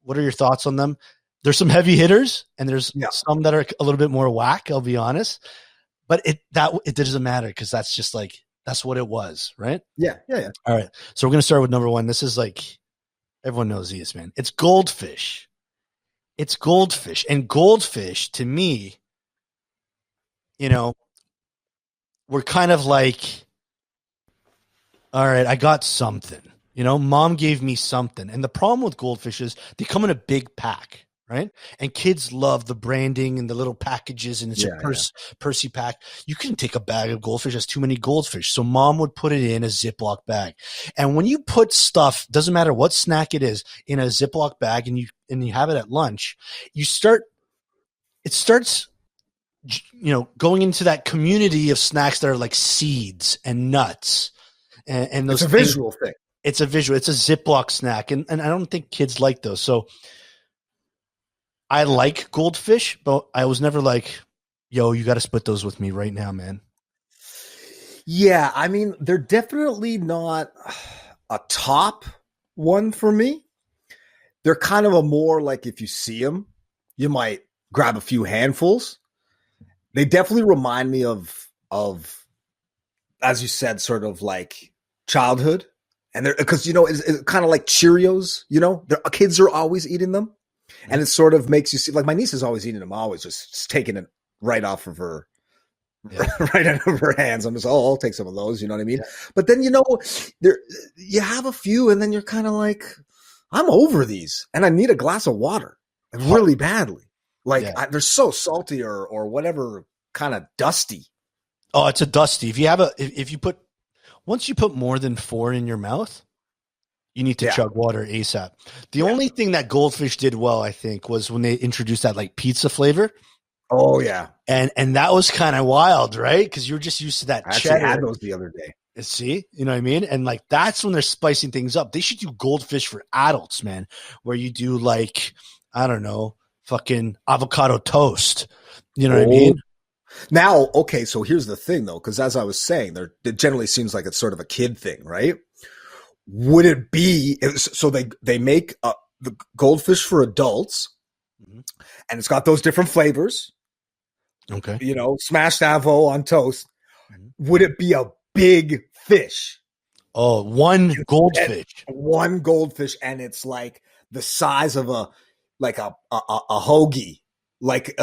what are your thoughts on them? There's some heavy hitters and there's some that are a little bit more whack, I'll be honest, but it doesn't matter because that's just like, that's what it was, right? Yeah. All right. So we're going to start with number 1. This is like, everyone knows these, man. It's goldfish. And goldfish to me, we're kind of like, all right, I got something. Mom gave me something. And the problem with goldfish is they come in a big pack, right? And kids love the branding and the little packages, and it's a Percy pack. You couldn't take a bag of goldfish. That's too many goldfish. So mom would put it in a Ziploc bag. And when you put stuff, doesn't matter what snack it is, in a Ziploc bag and you have it at lunch, it starts going into that community of snacks that are like seeds and nuts. And those it's a visual thing. It's a visual. It's a Ziploc snack. And I don't think kids like those. So I like goldfish, but I was never like, yo, you got to split those with me right now, man. Yeah. I mean, they're definitely not a top one for me. They're kind of a more like, if you see them, you might grab a few handfuls. They definitely remind me of, as you said, sort of like childhood. And they're, because, it's kind of like Cheerios, kids are always eating them. And it sort of makes you see, like my niece is always eating them, always just taking it right off of her Yeah. right out of her hands. I'm just, I'll take some of those. You know what I mean? Yeah. But then, you have a few and then you're kind of like, I'm over these and I need a glass of water really badly. Like they're so salty or whatever, kind of dusty. Oh, it's a dusty. If you put, once you put more than 4 in your mouth, you need to chug water ASAP. The only thing that Goldfish did well, I think, was when they introduced that like pizza flavor. Oh yeah. And that was kind of wild, right? Because you're just used to that cheddar. I had those the other day. See, you know what I mean? And like, that's when they're spicing things up. They should do Goldfish for adults, man, where you do like, I don't know, fucking avocado toast. You know what I mean? Now, okay, so here's the thing though, because as I was saying, it generally seems like it's sort of a kid thing, right? Would it be, so they make the Goldfish for adults, and it's got those different flavors. Okay. Smashed avo on toast. Would it be a big fish? Oh, one goldfish. One goldfish, and it's like the size of a hoagie,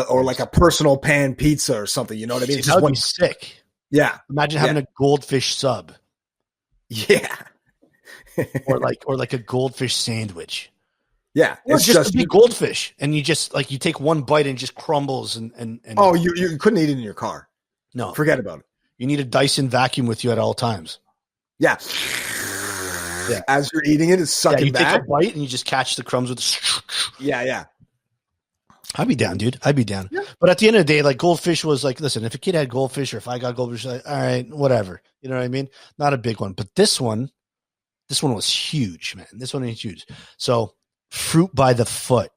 or like a personal pan pizza or something. You know what I mean? That would be sick. Yeah. Imagine having a goldfish sub. Yeah. or like a goldfish sandwich. Yeah, it's just a big goldfish, and you just like you take one bite and it just crumbles and oh, you couldn't eat it in your car. No, forget about it. You need a Dyson vacuum with you at all times. Yeah, as you're eating it, it's sucking you back. Take a bite and you just catch the crumbs with. Yeah. I'd be down, dude. I'd be down. Yeah. But at the end of the day, like Goldfish was like, listen, if a kid had Goldfish or if I got Goldfish, like, all right, whatever. You know what I mean? Not a big one, but this one was huge, man. This one is huge. So. Fruit by the foot.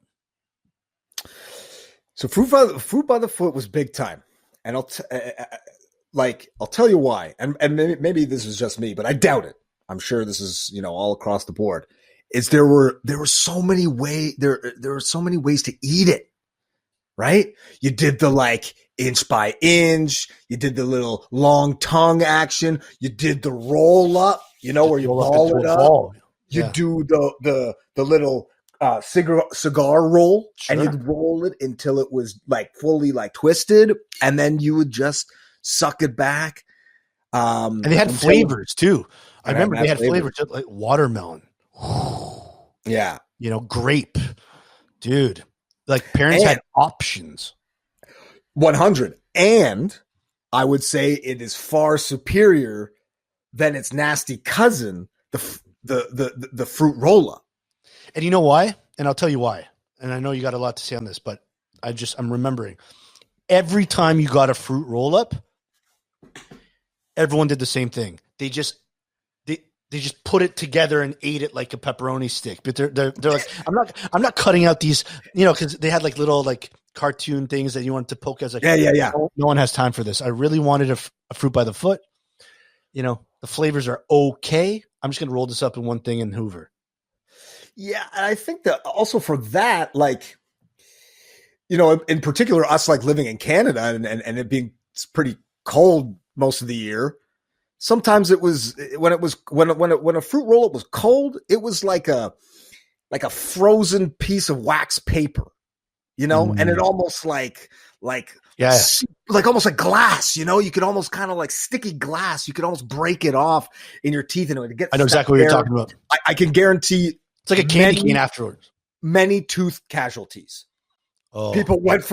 So fruit by the foot was big time, and I'll tell you why. And maybe this is just me, but I doubt it. I'm sure this is all across the board. Is there were so many ways there were so many ways to eat it, right? You did the like inch by inch. You did the little long tongue action. You did the roll up. Where you ball it up. You do the little cigar roll, and you'd roll it until it was like fully like twisted, and then you would just suck it back. And they had flavors too. I remember they had flavors like watermelon. Yeah, grape, dude. Like parents had options. 100, and I would say it is far superior than its nasty cousin, the fruit roll up. And you know why? And I'll tell you why. And I know you got a lot to say on this, but I'm remembering. Every time you got a fruit roll up, everyone did the same thing. They just put it together and ate it like a pepperoni stick. But they're like, I'm not cutting out these, because they had like little like cartoon things that you wanted to poke as like, yeah. No one has time for this. I really wanted a fruit by the foot. The flavors are okay. I'm just gonna roll this up in one thing in Hoover. Yeah, and I think that also for that, like, in particular, us like living in Canada and it being pretty cold most of the year. Sometimes it was when a fruit roll up was cold, it was like a frozen piece of wax paper, and it almost like almost like glass, you could almost kind of like sticky glass. You could almost break it off in your teeth and it would get. I know exactly what you're talking about. I can guarantee. It's like a candy cane afterwards. Many tooth casualties. Oh. People went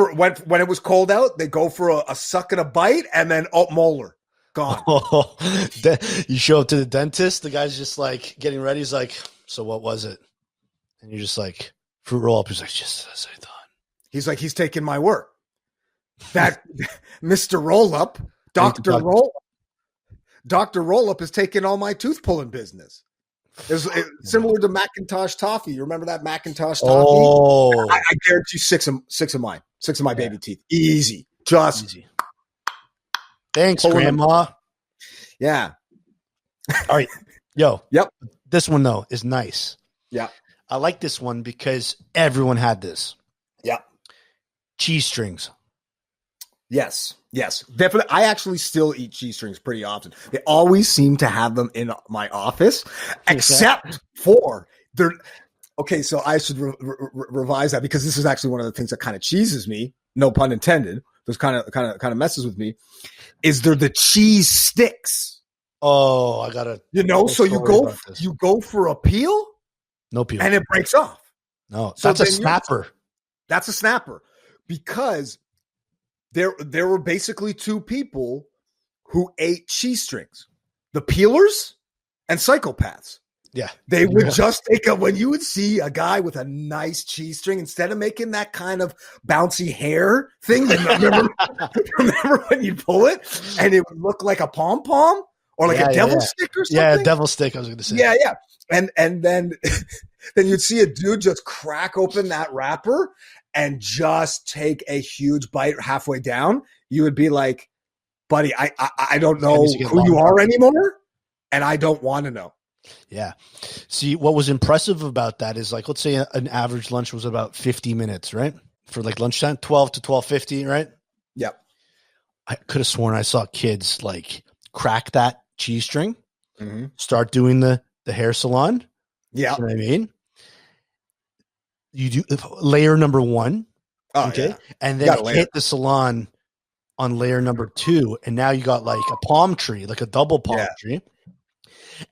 when it was cold out. They go for a suck and a bite, and then molar gone. Oh, you show up to the dentist. The guy's just like getting ready. He's like, "So what was it?" And you're just like, "Fruit roll up." He's like, "Just as I thought." He's like, "He's taking my work." That Mr. Roll Up, Dr. Roll Up is taking all my tooth pulling business. It's similar to Macintosh toffee. You remember that Macintosh toffee? Oh, I guarantee six of my baby teeth. Easy. Just easy. Thanks, Grandma. Yeah. All right. Yo. Yep. This one though is nice. Yeah. I like this one because everyone had this. Yeah. Cheese strings. Yes, definitely. I actually still eat cheese strings pretty often. They always seem to have them in my office, except for their. Okay, so I should revise that because this is actually one of the things that kind of cheeses me. No pun intended. kind of messes with me is they're the cheese sticks. Oh, I gotta. So you go for a peel, no peel, and it breaks off. No, so that's a snapper. That's a snapper because there were basically two people who ate cheese strings, the peelers and psychopaths. Yeah. They would just take when you would see a guy with a nice cheese string, instead of making that kind of bouncy hair thing, remember when you pull it and it would look like a pom-pom or like a devil stick or something? Yeah, a devil stick, I was going to say. Yeah. And then you'd see a dude just crack open that wrapper and just take a huge bite halfway down. You would be like, buddy, I don't know who you are anymore, and I don't want to know. Yeah. See, what was impressive about that is, like, let's say an average lunch was about 50 minutes, right? For like lunchtime, 12 to 12:50, right? Yep. I could have sworn I saw kids like crack that cheese string, start doing the hair salon. Yeah. You know what I mean? You do layer number 1. Okay. Yeah. And then hit the salon on layer number 2. And now you got like a palm tree, like a double palm tree.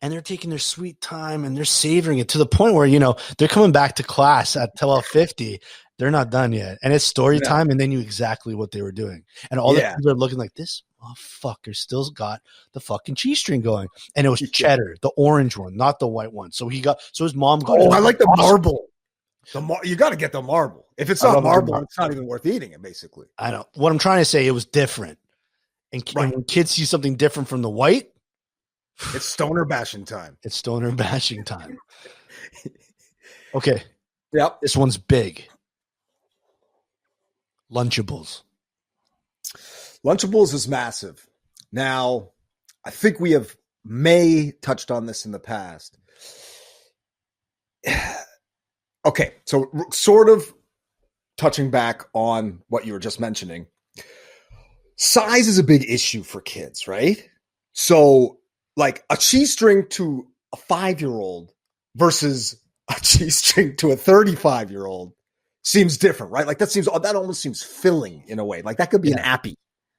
And they're taking their sweet time and they're savoring it to the point where, they're coming back to class at 12:50. They're not done yet. And it's story time. And they knew exactly what they were doing. And all the people are looking like, this motherfucker still got the fucking cheese string going. And it was cheddar, the orange one, not the white one. So his mom got I like the marble. You got to get the marble. If it's not marble, it's not even worth eating it, basically. I know. What I'm trying to say, it was different. And when kids see something different from the white, it's stoner bashing time. It's stoner bashing time. Okay. Yep. This one's big. Lunchables. Lunchables is massive. Now, I think we may touched on this in the past. Okay, so sort of touching back on what you were just mentioning. Size is a big issue for kids, right? So, like a cheese string to a 5-year-old versus a cheese string to a 35-year-old seems different, right? Like that almost seems filling in a way. Like that could be an appy.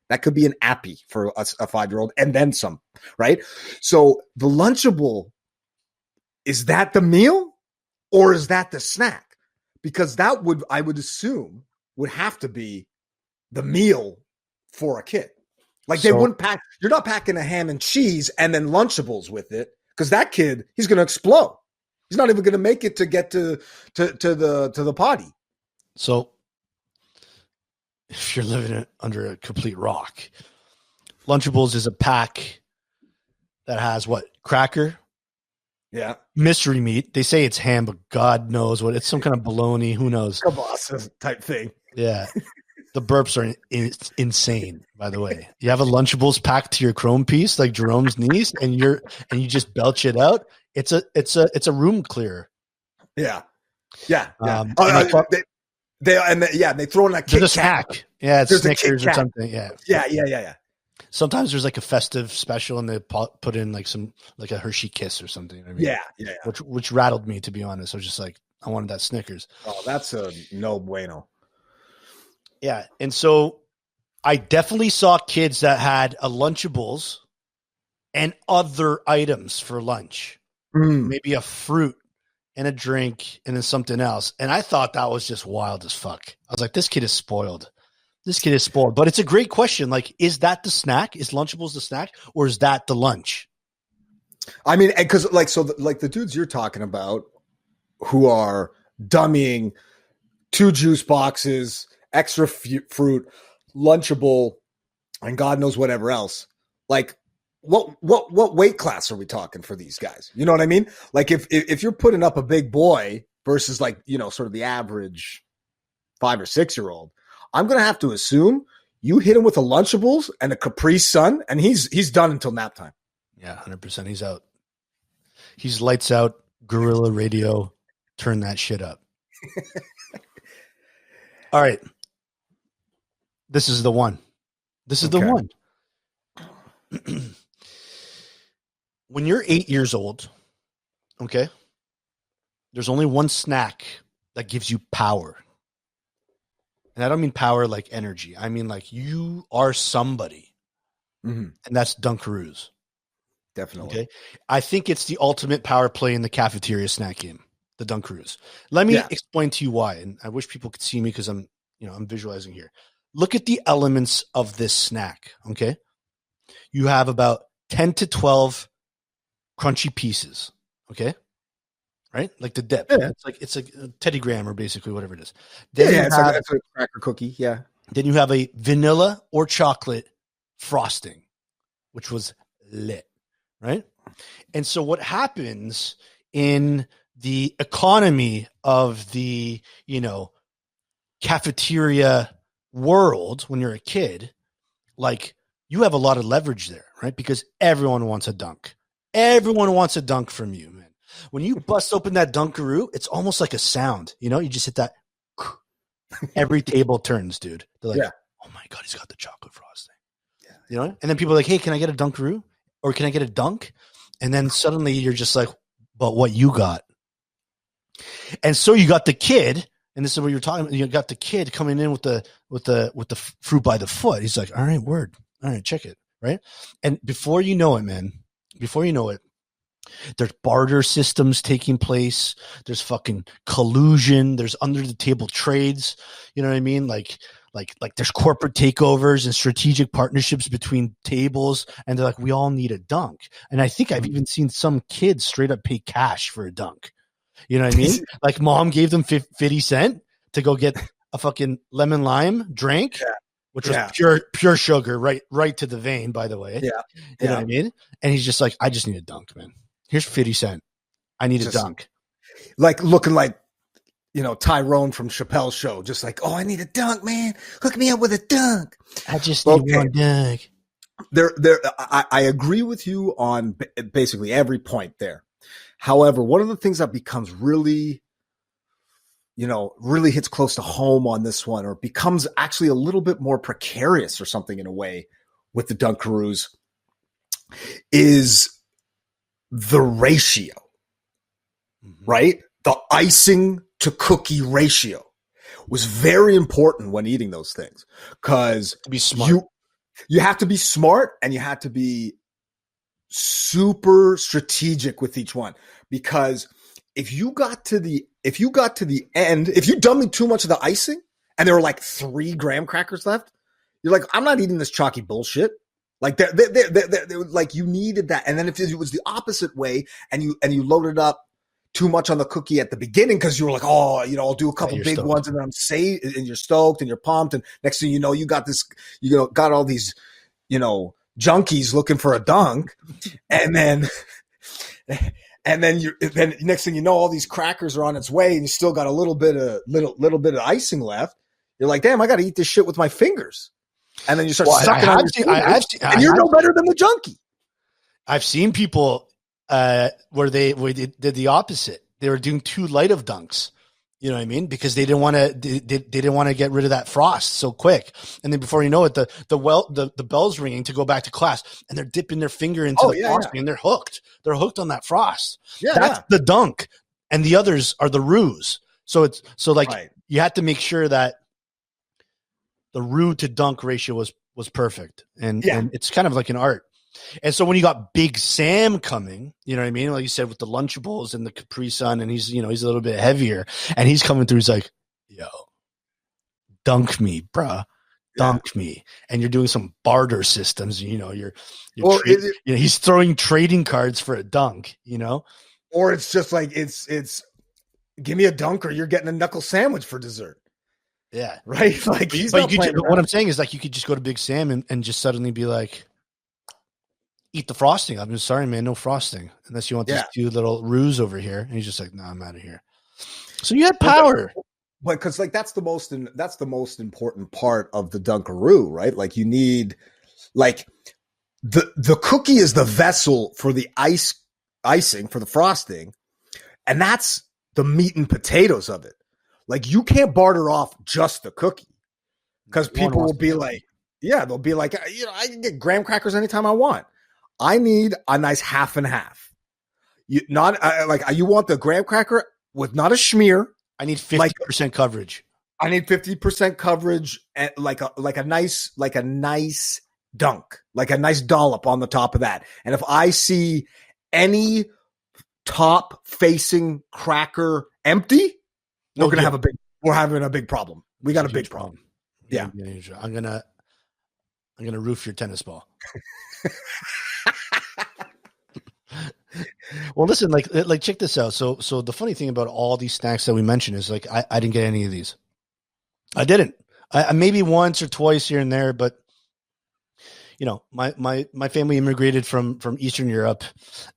That could be an appy for a 5-year-old and then some, right? So the Lunchable, is that the meal or is that the snack? Because that I would assume would have to be the meal for a kid. Like they wouldn't pack, you're not packing a ham and cheese and then Lunchables with it, because that kid, he's going to explode. He's not even going to make it to get to the potty. So if you're living under a complete rock, Lunchables is a pack that has cracker, mystery meat. They say it's ham, but God knows what. It's some kind of bologna. Who knows? Kielbasa type thing. Yeah. The burps are insane, by the way. You have a Lunchables packed to your chrome piece, like Jerome's niece, and you just belch it out. It's a room clearer. Yeah. They throw in a Kit Kat. Snack. Yeah, it's Snickers or something. Yeah. Sometimes there's like a festive special, and they put in like a Hershey Kiss or something. I mean, yeah. Which rattled me, to be honest. I was just like, I wanted that Snickers. Oh, that's a no bueno. Yeah, and so I definitely saw kids that had a Lunchables and other items for lunch. Maybe a fruit and a drink and then something else. And I thought that was just wild as fuck. I was like, this kid is spoiled. But it's a great question. Like, is that the snack? Is Lunchables the snack, or is that the lunch? I mean, because the dudes you're talking about who are dummying 2 juice boxes, extra fruit, Lunchable, and God knows whatever else. Like, what weight class are we talking for these guys? You know what I mean? Like if you're putting up a big boy versus sort of the average 5 or 6-year-old, I'm going to have to assume you hit him with a Lunchables and a Capri Sun, and he's done until nap time. Yeah, 100%. He's out. He's lights out, guerrilla radio, turn that shit up. All right. This is the one. The one. When you're 8 years old, okay, there's only one snack that gives you power. And I don't mean power like energy. I mean like you are somebody. Mm-hmm. And that's Dunkaroos. Definitely. Okay. I think it's the ultimate power play in the cafeteria snack game, the Dunkaroos. Let me explain to you why. And I wish people could see me because I'm visualizing here. Look at the elements of this snack. Okay. You have about 10 to 12 crunchy pieces. Okay. Right? Like the dip. Yeah. It's like a Teddy Graham or basically whatever it is. It's like a cracker cookie. Yeah. Then you have a vanilla or chocolate frosting, which was lit. Right. And so what happens in the economy of the, cafeteria world when you're a kid, like you have a lot of leverage there, right? Because everyone wants a dunk. Everyone wants a dunk from you, man. When you bust open that Dunkaroo, it's almost like a sound, you just hit that. Every table turns, dude. They're like, oh my God, he's got the chocolate frosting. Yeah. And then people are like, hey, can I get a Dunkaroo? Or can I get a dunk? And then suddenly you're just like, but what you got? And so you got the kid, and this is what you're talking about. You got the kid coming in with the fruit by the foot. He's like, all right, word. All right, check it. Right. And before you know it, man, there's barter systems taking place. There's fucking collusion. There's under the table trades. You know what I mean? Like there's corporate takeovers and strategic partnerships between tables. And they're like, we all need a dunk. And I think I've even seen some kids straight up pay cash for a dunk. You know what I mean? Like mom gave them 50 cents to go get a fucking lemon lime drink, which was pure sugar, right to the vein, by the way. Yeah. You know what I mean? And he's just like, I just need a dunk, man. Here's 50 cents. I need a dunk. Like looking like, Tyrone from Chappelle's show. Just like, oh, I need a dunk, man. Hook me up with a dunk. I just need one dunk. I agree with you on basically every point there. However, one of the things that becomes really hits close to home on this one, or becomes actually a little bit more precarious or something in a way with the Dunkaroos, is the ratio, right? The icing to cookie ratio was very important when eating those things, because be smart. You have to be smart, and you have to be super strategic with each one, because if you got to the end, if you dumped me too much of the icing and there were like 3 graham crackers left, you're like, I'm not eating this chalky bullshit. Like they like you needed that. And then if it was the opposite way and you loaded up too much on the cookie at the beginning, because you were like, oh, I'll do a couple big stoked. Ones, and then I'm safe, and you're stoked and you're pumped, and next thing you know, you got this, got all these, junkies looking for a dunk, and then next thing you know, all these crackers are on its way, and you still got a little bit of icing left. You're like, damn, I got to eat this shit with my fingers, and then you start sucking on your fingers, and you're no better than the junkie. I've seen people where they did the opposite. They were doing too light of dunks. You know what I mean? Because they didn't want to. They didn't want to get rid of that frost so quick. And then before you know it, the bell's ringing to go back to class, and they're dipping their finger into the frosting, and they're hooked. They're hooked on that frost. Yeah, that's the dunk, and the others are the roux. So you have to make sure that the roux to dunk ratio was perfect, and it's kind of like an art. And so when you got Big Sam coming, you know what I mean? Like you said, with the Lunchables and the Capri Sun, and he's a little bit heavier, and he's coming through. He's like, yo, dunk me, bruh. Dunk me. And you're doing some barter systems, he's throwing trading cards for a dunk, or it's just like, it's give me a dunk or you're getting a knuckle sandwich for dessert. Yeah. Right. Like, what I'm saying is, like, you could just go to Big Sam and just suddenly be like, eat the frosting. I'm just sorry, man, no frosting unless you want these 2 little roux over here. And he's just like, no, I'm out of here. So you had power, but because like that's the most important part of the Dunkaroo, right? Like you need, like the cookie is the vessel for the icing for the frosting, and that's the meat and potatoes of it. Like you can't barter off just the cookie, because people will be like, they'll be like, I can get graham crackers anytime I want. I need a nice half and half. You want the graham cracker with not a schmear. I need 50% coverage. I need 50% coverage and like a nice dunk, like a nice dollop on the top of that. And if I see any top facing cracker empty, we're having a big problem. We got a big problem. Yeah. I'm gonna roof your tennis ball. Well, listen, like check this out. So the funny thing about all these snacks that we mentioned is like I didn't get any of these. I didn't. I maybe once or twice here and there, but you know, my family immigrated from Eastern Europe,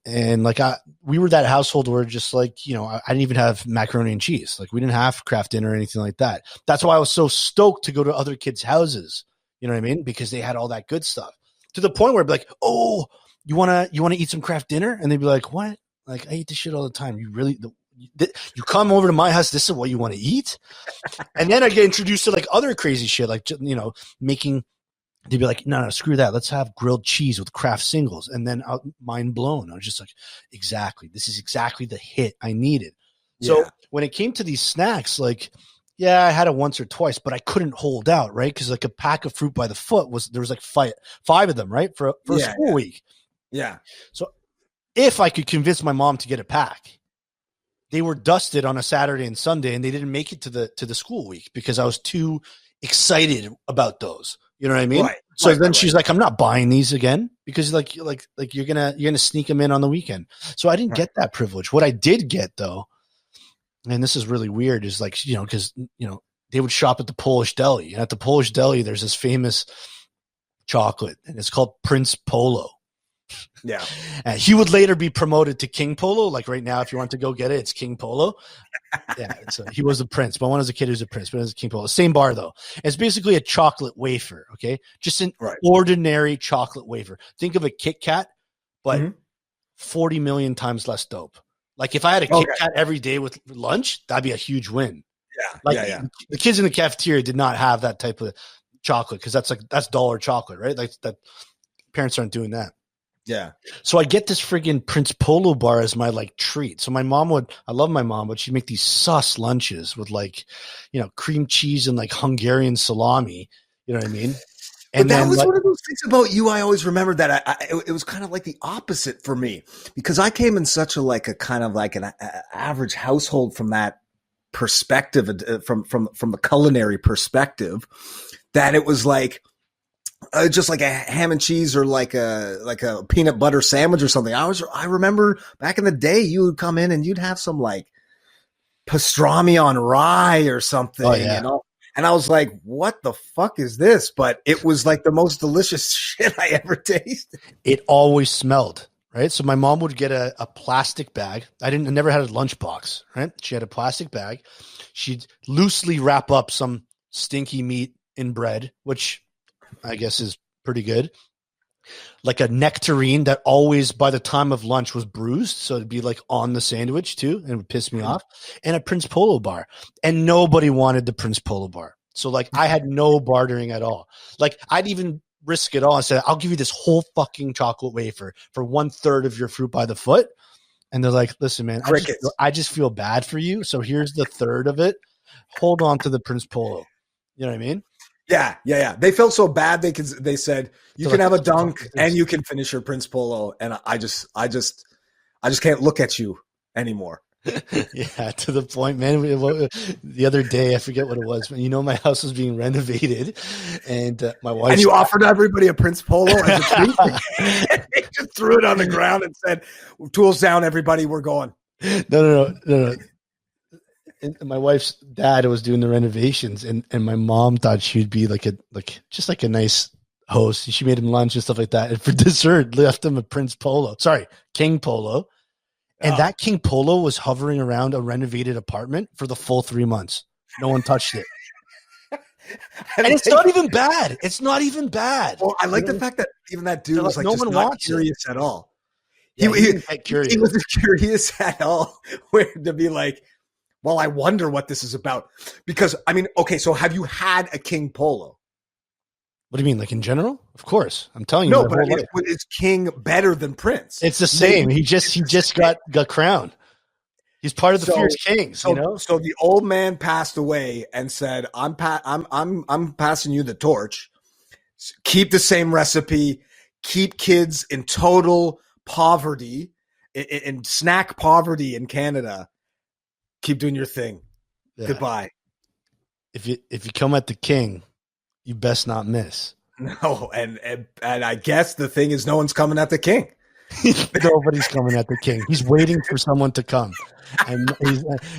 and like we were that household where just like, you know, I didn't even have macaroni and cheese. Like we didn't have Kraft Dinner or anything like that. That's why I was so stoked to go to other kids' houses. You know what I mean? Because they had all that good stuff, to the point where I'd be like, oh, you wanna eat some Kraft Dinner? And they'd be like, what? Like I eat this shit all the time. You really you come over to my house, this is what you want to eat? And then I get introduced to like other crazy shit, like, you know, making. They'd be like, no, screw that. Let's have grilled cheese with Kraft singles. And then mind blown. I was just like, exactly. This is exactly the hit I needed. So when it came to these snacks, like, yeah, I had it once or twice, but I couldn't hold out, right? Because like a pack of fruit by the foot there was like five of them, right? For a school week. Yeah. So if I could convince my mom to get a pack, they were dusted on a Saturday and Sunday, and they didn't make it to the school week because I was too excited about those. You know what I mean? Right. So then she's like, I'm not buying these again because like you're gonna sneak them in on the weekend. So I didn't get that privilege. What I did get though, and this is really weird, is like, you know, because, you know, they would shop at the Polish deli, and at the Polish deli there's this famous chocolate, and it's called Prince Polo. Yeah. And he would later be promoted to King Polo. Like right now, if you want to go get it, it's King Polo. Yeah. He was a prince, but when I was a kid, he was a prince, but it was a King Polo. Same bar though. It's basically a chocolate wafer. Okay. Just an ordinary chocolate wafer. Think of a Kit Kat, but 40 million times less dope. Like if I had a Kit Kat every day with lunch, that'd be a huge win. Yeah. Like the kids in the cafeteria did not have that type of chocolate, because that's dollar chocolate, right? Like that parents aren't doing that. Yeah. So I get this friggin' Prince Polo bar as my like treat. So I love my mom, but she'd make these sus lunches with like, you know, cream cheese and like Hungarian salami. You know what I mean? And but that was one of those things about you. I always remember that it was kind of like the opposite for me, because I came in such a kind of like an average household from that perspective, from the culinary perspective, that it was like, just like a ham and cheese or like a peanut butter sandwich or something. I remember back in the day, you would come in and you'd have some like pastrami on rye or something. Oh, yeah. And I was like, what the fuck is this? But it was like the most delicious shit I ever tasted. It always smelled, right? So my mom would get a plastic bag. I never had a lunchbox, right? She had a plastic bag. She'd loosely wrap up some stinky meat in bread, which I guess is pretty good. Like a nectarine that always by the time of lunch was bruised, so it'd be like on the sandwich too, and it would piss me off. And a Prince Polo bar, and nobody wanted the Prince Polo bar. So like I had no bartering at all. Like I'd even risk it all and say, I'll give you this whole fucking chocolate wafer for 1/3 of your fruit by the foot. And they're like, listen, man, I just feel bad for you. So here's the third of it. Hold on to the Prince Polo. You know what I mean? Yeah. They felt so bad. They said you can have a dunk and you can finish your Prince Polo, and I just can't look at you anymore. Yeah, to the point, man. The other day, I forget what it was, but you know, my house was being renovated, and my wife. And you offered everybody a Prince Polo as a treat. They just threw it on the ground and said, "Tools down, everybody. We're going." No. And my wife's dad was doing the renovations, and my mom thought she'd be just like a nice host. She made him lunch and stuff like that. And for dessert, left him a King Polo. And that King Polo was hovering around a renovated apartment for the full 3 months. No one touched it. And it's not even bad. It's not even bad. Well, I like the fact that even that dude was like no one not curious at all. Yeah, he wasn't curious at all to be like, well, I wonder what this is about. Because, I mean, okay, so have you had a King Polo? What do you mean, like in general? Of course. I'm telling you. No, but is King better than Prince? It's the same. He just got crowned. He's part of the Fierce Kingz, you know? So the old man passed away and said, I'm passing you the torch. Keep the same recipe. Keep kids in total poverty, in snack poverty in Canada. Keep doing your thing. Yeah. Goodbye. If you come at the king, you best not miss. No, and I guess the thing is, no one's coming at the king. Nobody's coming at the king. He's waiting for someone to come, and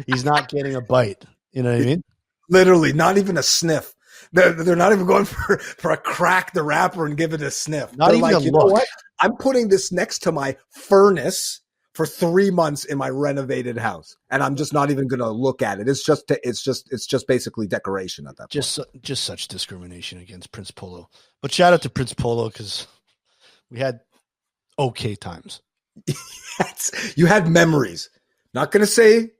he's not getting a bite. You know what I mean? Literally, not even a sniff. They're not even going for a crack the wrapper and give it a sniff. Not they're even like, a you look. know what? I'm putting this next to my furnace for 3 months in my renovated house, and I'm just not even going to look at it. It's just basically decoration at that point. Just such discrimination against Prince Polo. But shout out to Prince Polo because we had okay times. Yes, you had memories. Not going to say,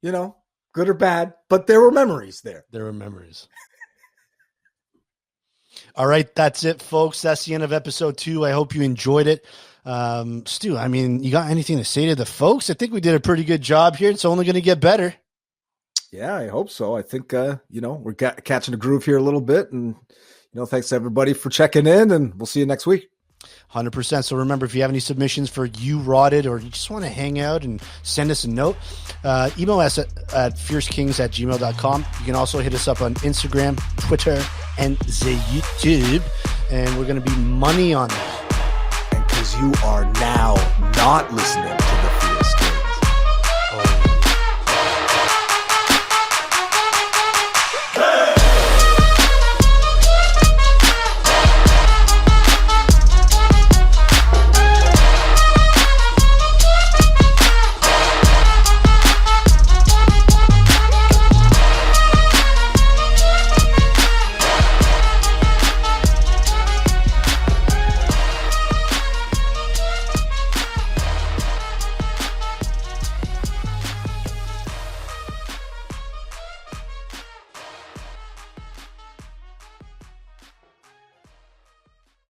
good or bad, but there were memories there. There were memories. All right, that's it, folks. That's the end of episode 2. I hope you enjoyed it. Stu, I mean, you got anything to say to the folks? I think we did a pretty good job here. It's only going to get better. Yeah, I hope so. I think, we're catching a groove here a little bit. And, thanks to everybody for checking in, and we'll see you next week. 100%. So remember, if you have any submissions for You Rotted, or you just want to hang out and send us a note, email us at fiercekingz@gmail.com. You can also hit us up on Instagram, Twitter, and the YouTube. And we're going to be money on that. And because you are now not listening to the